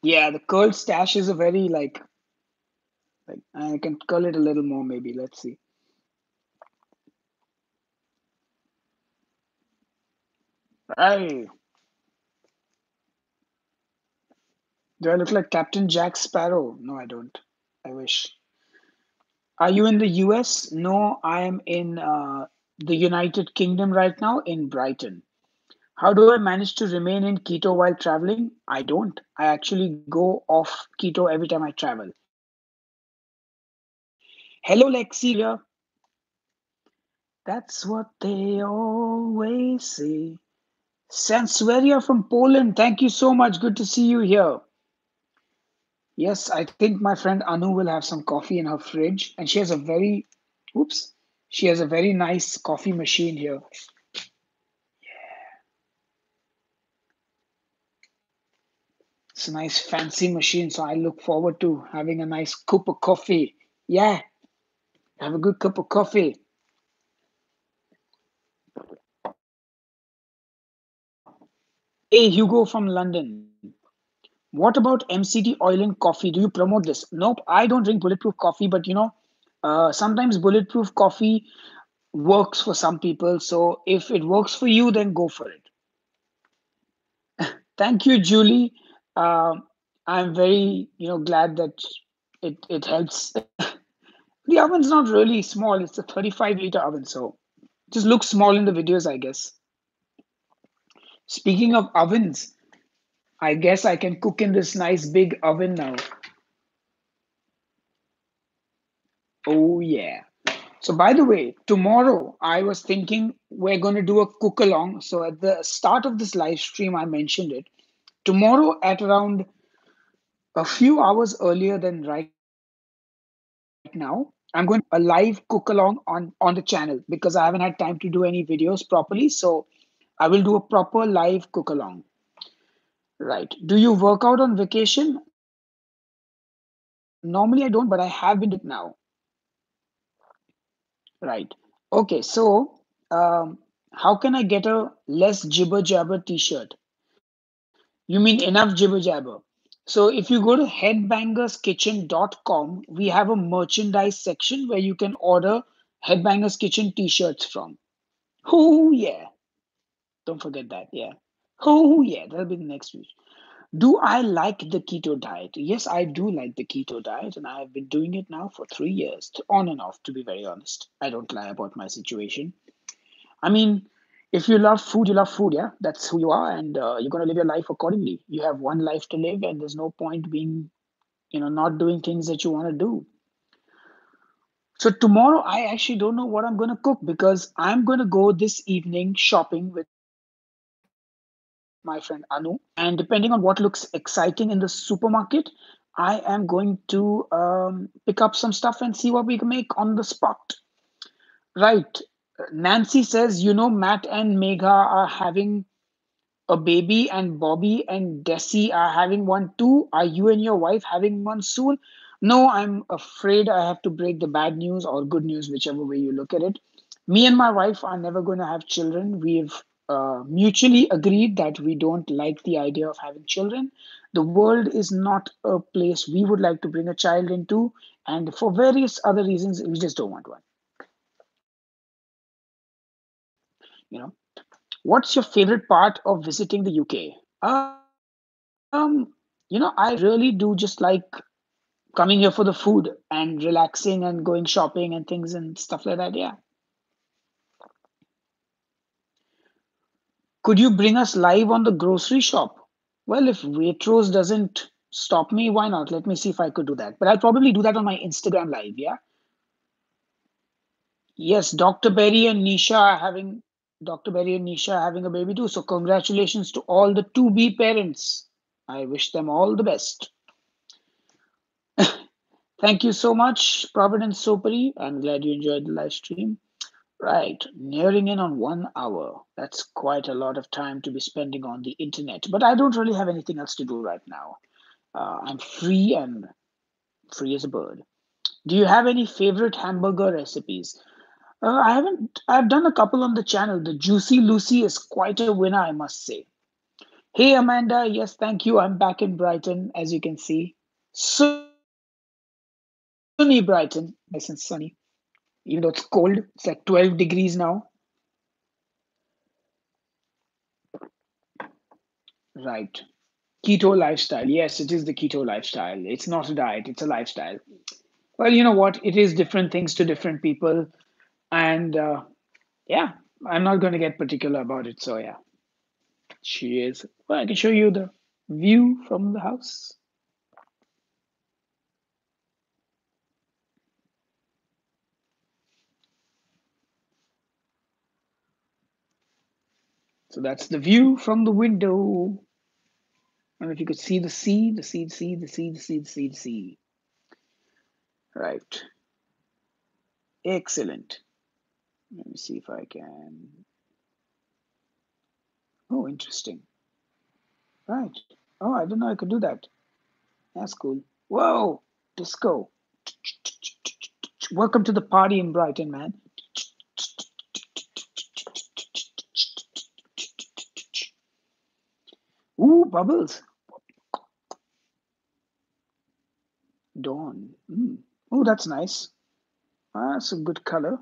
Yeah, the curled stash is a very like I can curl it a little more maybe. Let's see. Hey, do I look like Captain Jack Sparrow? No, I don't. I wish. Are you in the US? No, I am in the United Kingdom right now in Brighton. How do I manage to remain in keto while traveling? I don't. I actually go off keto every time I travel. Hello, Lexi. Here. That's what they always say. Sansveria from Poland. Thank you so much. Good to see you here. Yes, I think my friend Anu will have some coffee in her fridge, and she has a very, oops, she has a very nice coffee machine here. It's a nice fancy machine, so I look forward to having a nice cup of coffee. Yeah, have a good cup of coffee. Hey, Hugo from London. What about MCT oil in coffee? Do you promote this? Nope, I don't drink bulletproof coffee, but sometimes bulletproof coffee works for some people. So if it works for you, then go for it. Thank you, Julie. Um, I'm very, glad that it helps. The oven's not really small. It's a 35-liter oven, so just looks small in the videos, I guess. Speaking of ovens, I guess I can cook in this nice big oven now. Oh yeah. So by the way, tomorrow I was thinking we're going to do a cook along. So at the start of this live stream, I mentioned it. Tomorrow at around a few hours earlier than right now, I'm going to a live cook along on the channel because I haven't had time to do any videos properly. So I will do a proper live cook along. Right. Do you work out on vacation? Normally I don't, but I have been doing it now. Right. Okay. So how can I get a less jibber jabber t-shirt? You mean enough jibber jabber? So if you go to headbangerskitchen.com, we have a merchandise section where you can order Headbangers Kitchen t-shirts from. Oh yeah. Don't forget that. Yeah. Oh yeah. That'll be the next week. Do I like the keto diet? Yes, I do like the keto diet, and I have been doing it now for 3 years, on and off, to be very honest. I don't lie about my situation. I mean, if you love food, you love food, yeah? That's who you are, and you're going to live your life accordingly. You have one life to live, and there's no point being, not doing things that you want to do. So tomorrow, I actually don't know what I'm going to cook because I'm going to go this evening shopping with my friend Anu. And depending on what looks exciting in the supermarket, I am going to pick up some stuff and see what we can make on the spot. Right. Nancy says, Matt and Megha are having a baby, and Bobby and Desi are having one too. Are you and your wife having one soon? No, I'm afraid I have to break the bad news or good news, whichever way you look at it. Me and my wife are never going to have children. We've mutually agreed that we don't like the idea of having children. The world is not a place we would like to bring a child into, and for various other reasons, we just don't want one. You know, what's your favorite part of visiting the UK? I really do just like coming here for the food and relaxing and going shopping and things and stuff like that. Yeah. Could you bring us live on the grocery shop? Well, if Waitrose doesn't stop me, why not? Let me see if I could do that. But I'll probably do that on my Instagram live, yeah? Yes, Dr. Berry and Nisha are having a baby too. So congratulations to all the to be parents. I wish them all the best. Thank you so much, Providence Sopari. I'm glad you enjoyed the live stream. Right, nearing in on 1 hour. That's quite a lot of time to be spending on the internet. But I don't really have anything else to do right now. I'm free and free as a bird. Do you have any favorite hamburger recipes? I haven't. I've done a couple on the channel. The Juicy Lucy is quite a winner, I must say. Hey Amanda, yes, thank you. I'm back in Brighton, as you can see. Sunny Brighton, nice and sunny. Even though it's cold, it's like 12 degrees now. Right. Keto lifestyle. Yes, it is the keto lifestyle. It's not a diet, it's a lifestyle. Well, you know what? It is different things to different people. And yeah, I'm not going to get particular about it. So yeah, she is. Well, I can show you the view from the house. So that's the view from the window. I don't know if you could see the sea, the sea, the sea, the sea, the sea, the sea, the sea. Right. Excellent. Let me see if I can. Oh, interesting. Right. Oh, I didn't know I could do that. That's cool. Whoa, disco. Welcome to the party in Brighton, man. Ooh, bubbles. Dawn. Mm. Oh, that's nice. That's a good color.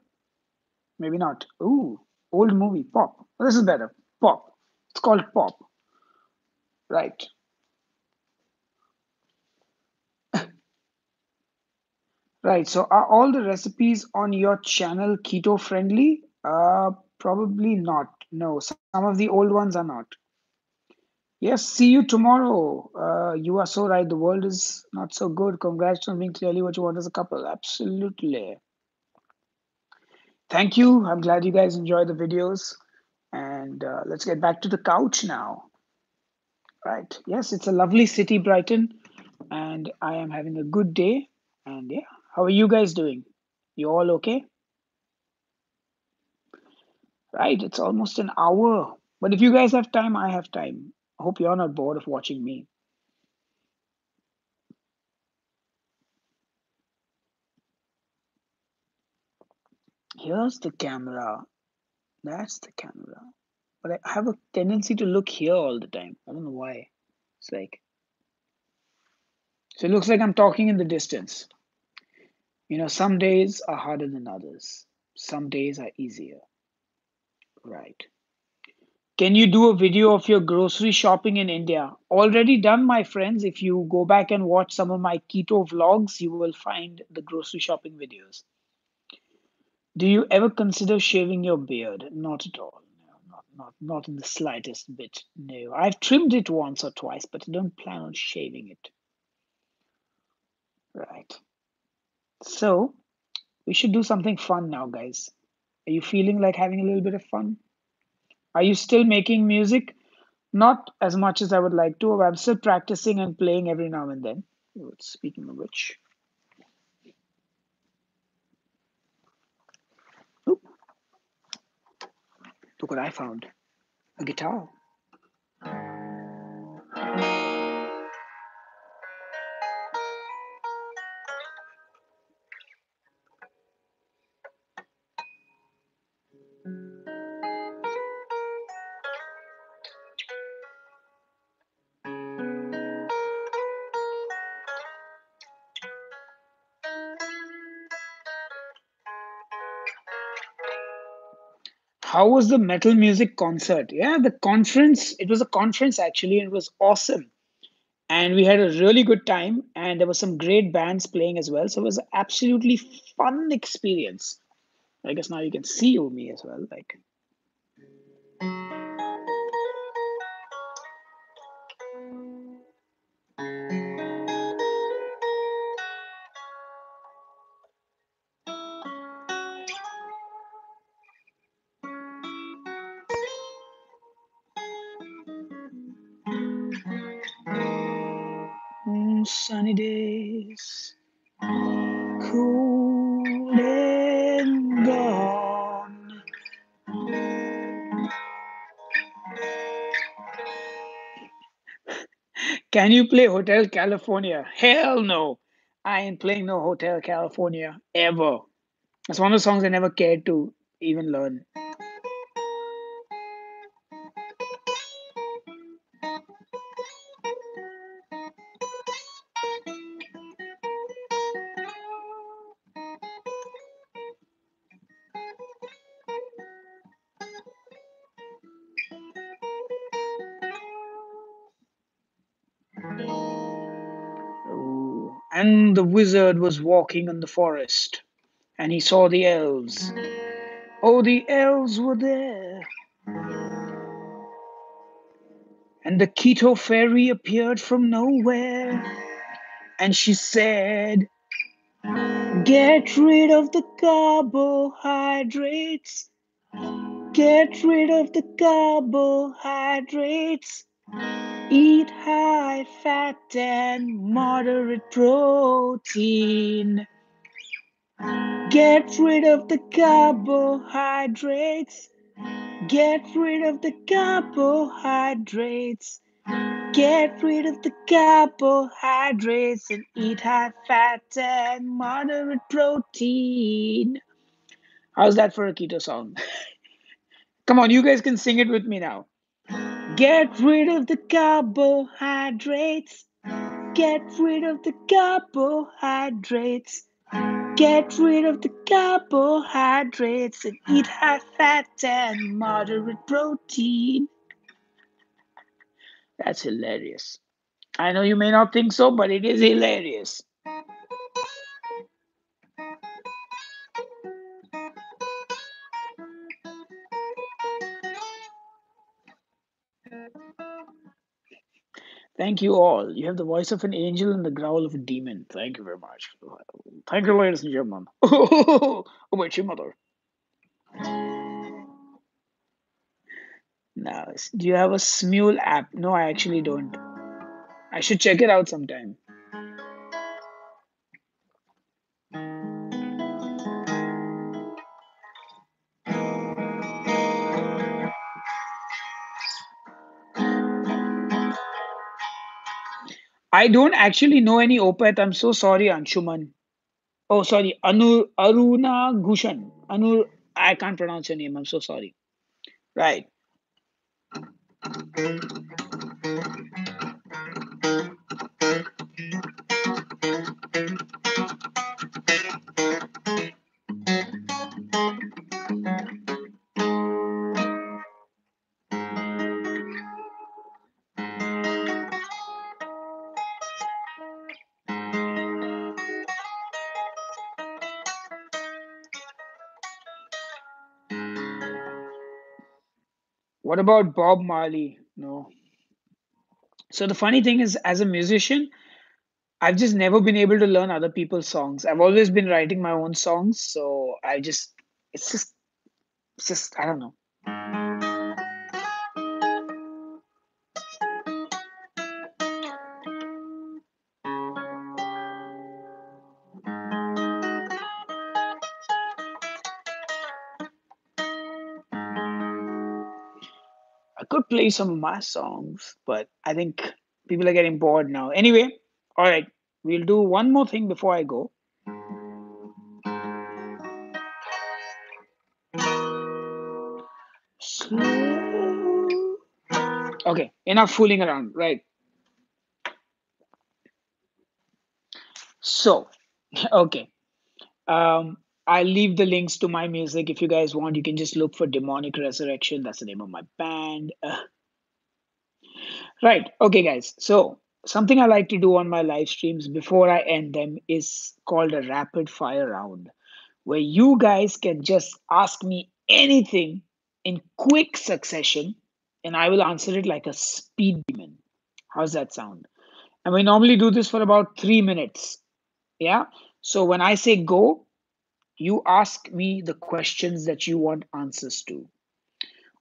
Maybe not. Ooh, old movie. Pop. This is better. Pop. It's called Pop. Right. Right. So are all the recipes on your channel keto friendly? Probably not. No, some of the old ones are not. Yes, see you tomorrow. You are so right. The world is not so good. Congrats on being clearly what you want as a couple. Absolutely. Thank you. I'm glad you guys enjoy the videos. And let's get back to the couch now. Right. Yes, it's a lovely city, Brighton. And I am having a good day. And yeah, how are you guys doing? You all okay? Right. It's almost an hour. But if you guys have time, I have time. I hope you're not bored of watching me. Here's the camera. That's the camera. But I have a tendency to look here all the time. I don't know why. It's like, so it looks like I'm talking in the distance. Some days are harder than others. Some days are easier. Right. Can you do a video of your grocery shopping in India? Already done, my friends. If you go back and watch some of my keto vlogs, you will find the grocery shopping videos. Do you ever consider shaving your beard? Not at all. No, not in the slightest bit. No. I've trimmed it once or twice, but I don't plan on shaving it. Right. So, we should do something fun now, guys. Are you feeling like having a little bit of fun? Are you still making music? Not as much as I would like to. I'm still practicing and playing every now and then. Speaking of which, oop, look what I found, a guitar. How was the metal music concert? Yeah, the conference, it was a conference actually, and it was awesome. And we had a really good time, and there were some great bands playing as well. So it was an absolutely fun experience. I guess now you can see me as well. Like, sunny days, cool and gone. Can you play Hotel California? Hell no. I ain't playing no Hotel California ever. That's one of the songs I never cared to even learn. Ooh. And the wizard was walking in the forest, and he saw the elves. Oh, the elves were there. And the keto fairy appeared from nowhere, and she said, get rid of the carbohydrates. Get rid of the carbohydrates. Eat high fat and moderate protein. Get rid of the carbohydrates. Get rid of the carbohydrates. Get rid of the carbohydrates and eat high fat and moderate protein. How's that for a keto song? Come on, you guys can sing it with me now. Get rid of the carbohydrates. Get rid of the carbohydrates. Get rid of the carbohydrates and eat high fat and moderate protein. That's hilarious. I know you may not think so, but it is hilarious. Thank you all. You have the voice of an angel and the growl of a demon. Thank you very much. Thank you, ladies and gentlemen. Oh, wait, your mother. Now, do you have a Smule app? No, I actually don't. I should check it out sometime. I don't actually know any Opeth. I'm so sorry, Anshuman. Oh, sorry, Aruna Gushan. I can't pronounce your name. I'm so sorry. Right. What about Bob Marley? No. So the funny thing is, as a musician, I've just never been able to learn other people's songs. I've always been writing my own songs, so it's just, I don't know. I could play some of my songs, but I think people are getting bored now. Anyway, all right, we'll do one more thing before I go. Slow. Okay, enough fooling around, right? So, okay. I'll leave the links to my music. If you guys want, you can just look for Demonic Resurrection. That's the name of my band. Right. Okay, guys. So, something I like to do on my live streams before I end them is called a rapid fire round, where you guys can just ask me anything in quick succession and I will answer it like a speed demon. How's that sound? And we normally do this for about 3 minutes. Yeah. So, when I say go, you ask me the questions that you want answers to.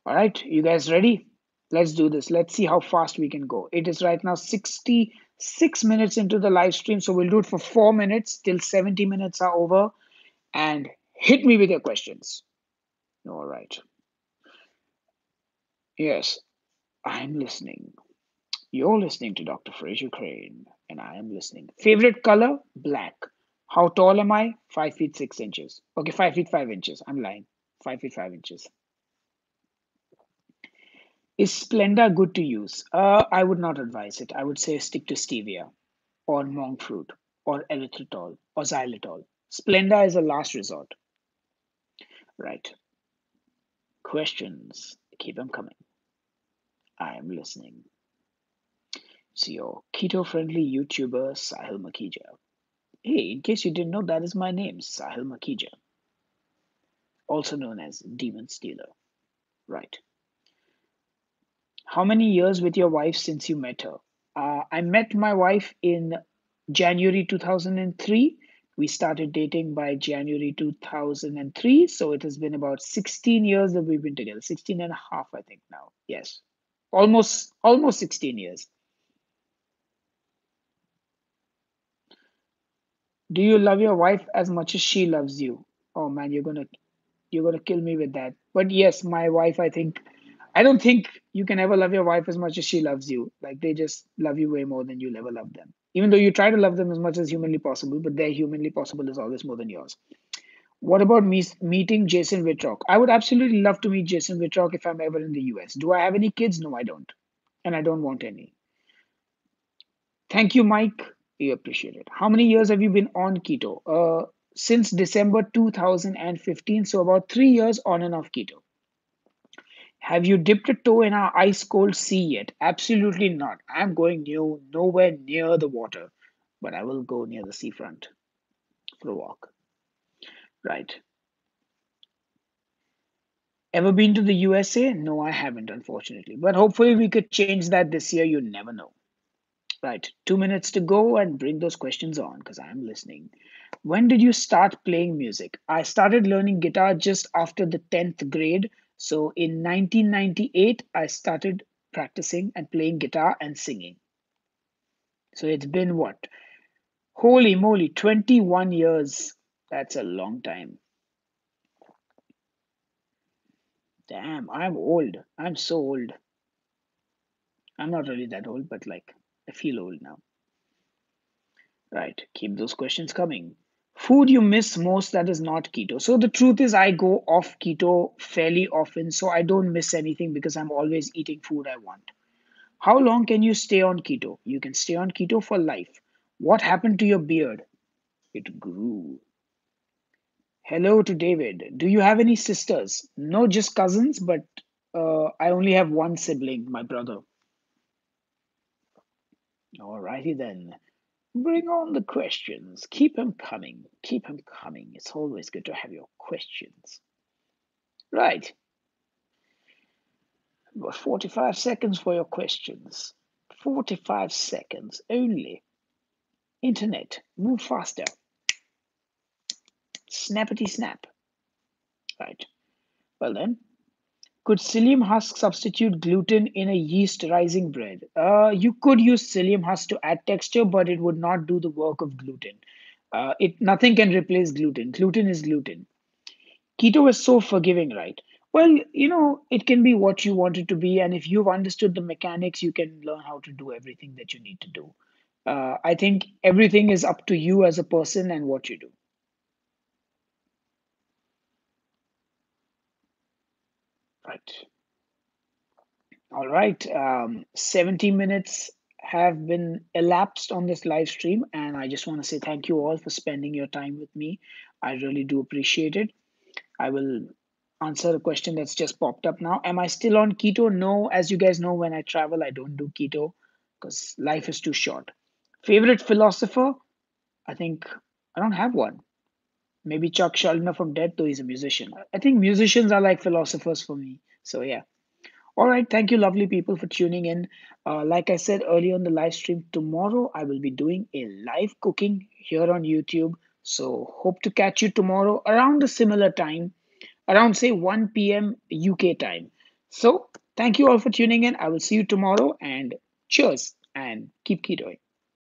All right, you guys ready? Let's do this. Let's see how fast we can go. It is right now 66 minutes into the live stream, so we'll do it for 4 minutes till 70 minutes are over. And hit me with your questions. All right. Yes, I'm listening. You're listening to Dr. Fraser Crane, and I am listening. Favorite color? Black. How tall am I? 5 feet 6 inches. Okay, 5 feet 5 inches. I'm lying. 5 feet 5 inches. Is Splenda good to use? I would not advise it. I would say stick to stevia or monk fruit or erythritol or xylitol. Splenda is a last resort. Right. Questions. Keep them coming. I am listening. It's your keto friendly YouTuber, Sahil Makija. Hey, in case you didn't know, that is my name, Sahil Makija, also known as Demon Stealer. Right. How many years with your wife since you met her? I met my wife in January 2003. We started dating by January 2003. So it has been about 16 years that we've been together. 16 and a half, I think now. Yes. Almost 16 years. Do you love your wife as much as she loves you? Oh man, you're gonna kill me with that. But yes, my wife, I don't think you can ever love your wife as much as she loves you. Like they just love you way more than you'll ever love them. Even though you try to love them as much as humanly possible, but their humanly possible is always more than yours. What about me meeting Jason Whitrock? I would absolutely love to meet Jason Whitrock if I'm ever in the US. Do I have any kids? No, I don't. And I don't want any. Thank you, Mike. We appreciate it. How many years have you been on keto? Since December 2015, so about 3 years on and off keto. Have you dipped a toe in our ice cold sea yet? Absolutely not. I'm going nowhere near the water, but I will go near the seafront for a walk. Right. Ever been to the USA? No, I haven't, unfortunately. But hopefully we could change that this year. You never know. Right. 2 minutes to go and bring those questions on because I'm listening. When did you start playing music? I started learning guitar just after the 10th grade. So in 1998, I started practicing and playing guitar and singing. So it's been what? Holy moly, 21 years. That's a long time. Damn, I'm old. I'm so old. I'm not really that old, but like, I feel old now. Right. Keep those questions coming. Food you miss most that is not keto. So the truth is, I go off keto fairly often, so I don't miss anything because I'm always eating food I want. How long can you stay on keto? You can stay on keto for life. What happened to your beard? It grew. Hello to David. Do you have any sisters? No, just cousins, but I only have one sibling, my brother. Alrighty then. Bring on the questions. Keep them coming. Keep them coming. It's always good to have your questions. Right. About 45 seconds for your questions. 45 seconds only. Internet, move faster. Snappity snap. Right. Well then, could psyllium husk substitute gluten in a yeast rising bread? You could use psyllium husk to add texture, but it would not do the work of gluten. It nothing can replace gluten. Gluten is gluten. Keto is so forgiving, right? Well, it can be what you want it to be, and if you've understood the mechanics, you can learn how to do everything that you need to do. I think everything is up to you as a person and what you do. Right. All right. 70 minutes have been elapsed on this live stream, and I just want to say thank you all for spending your time with me. I really do appreciate it. I will answer a question that's just popped up now. Am I still on keto? No. As you guys know, when I travel, I don't do keto because life is too short. Favorite philosopher? I think I don't have one. Maybe Chuck Schuldiner from Dead, though he's a musician. I think musicians are like philosophers for me. So, yeah. All right. Thank you, lovely people, for tuning in. Like I said earlier on the live stream, tomorrow I will be doing a live cooking here on YouTube. So, hope to catch you tomorrow around a similar time, around say 1 p.m. UK time. So, thank you all for tuning in. I will see you tomorrow and cheers and keep ketoing.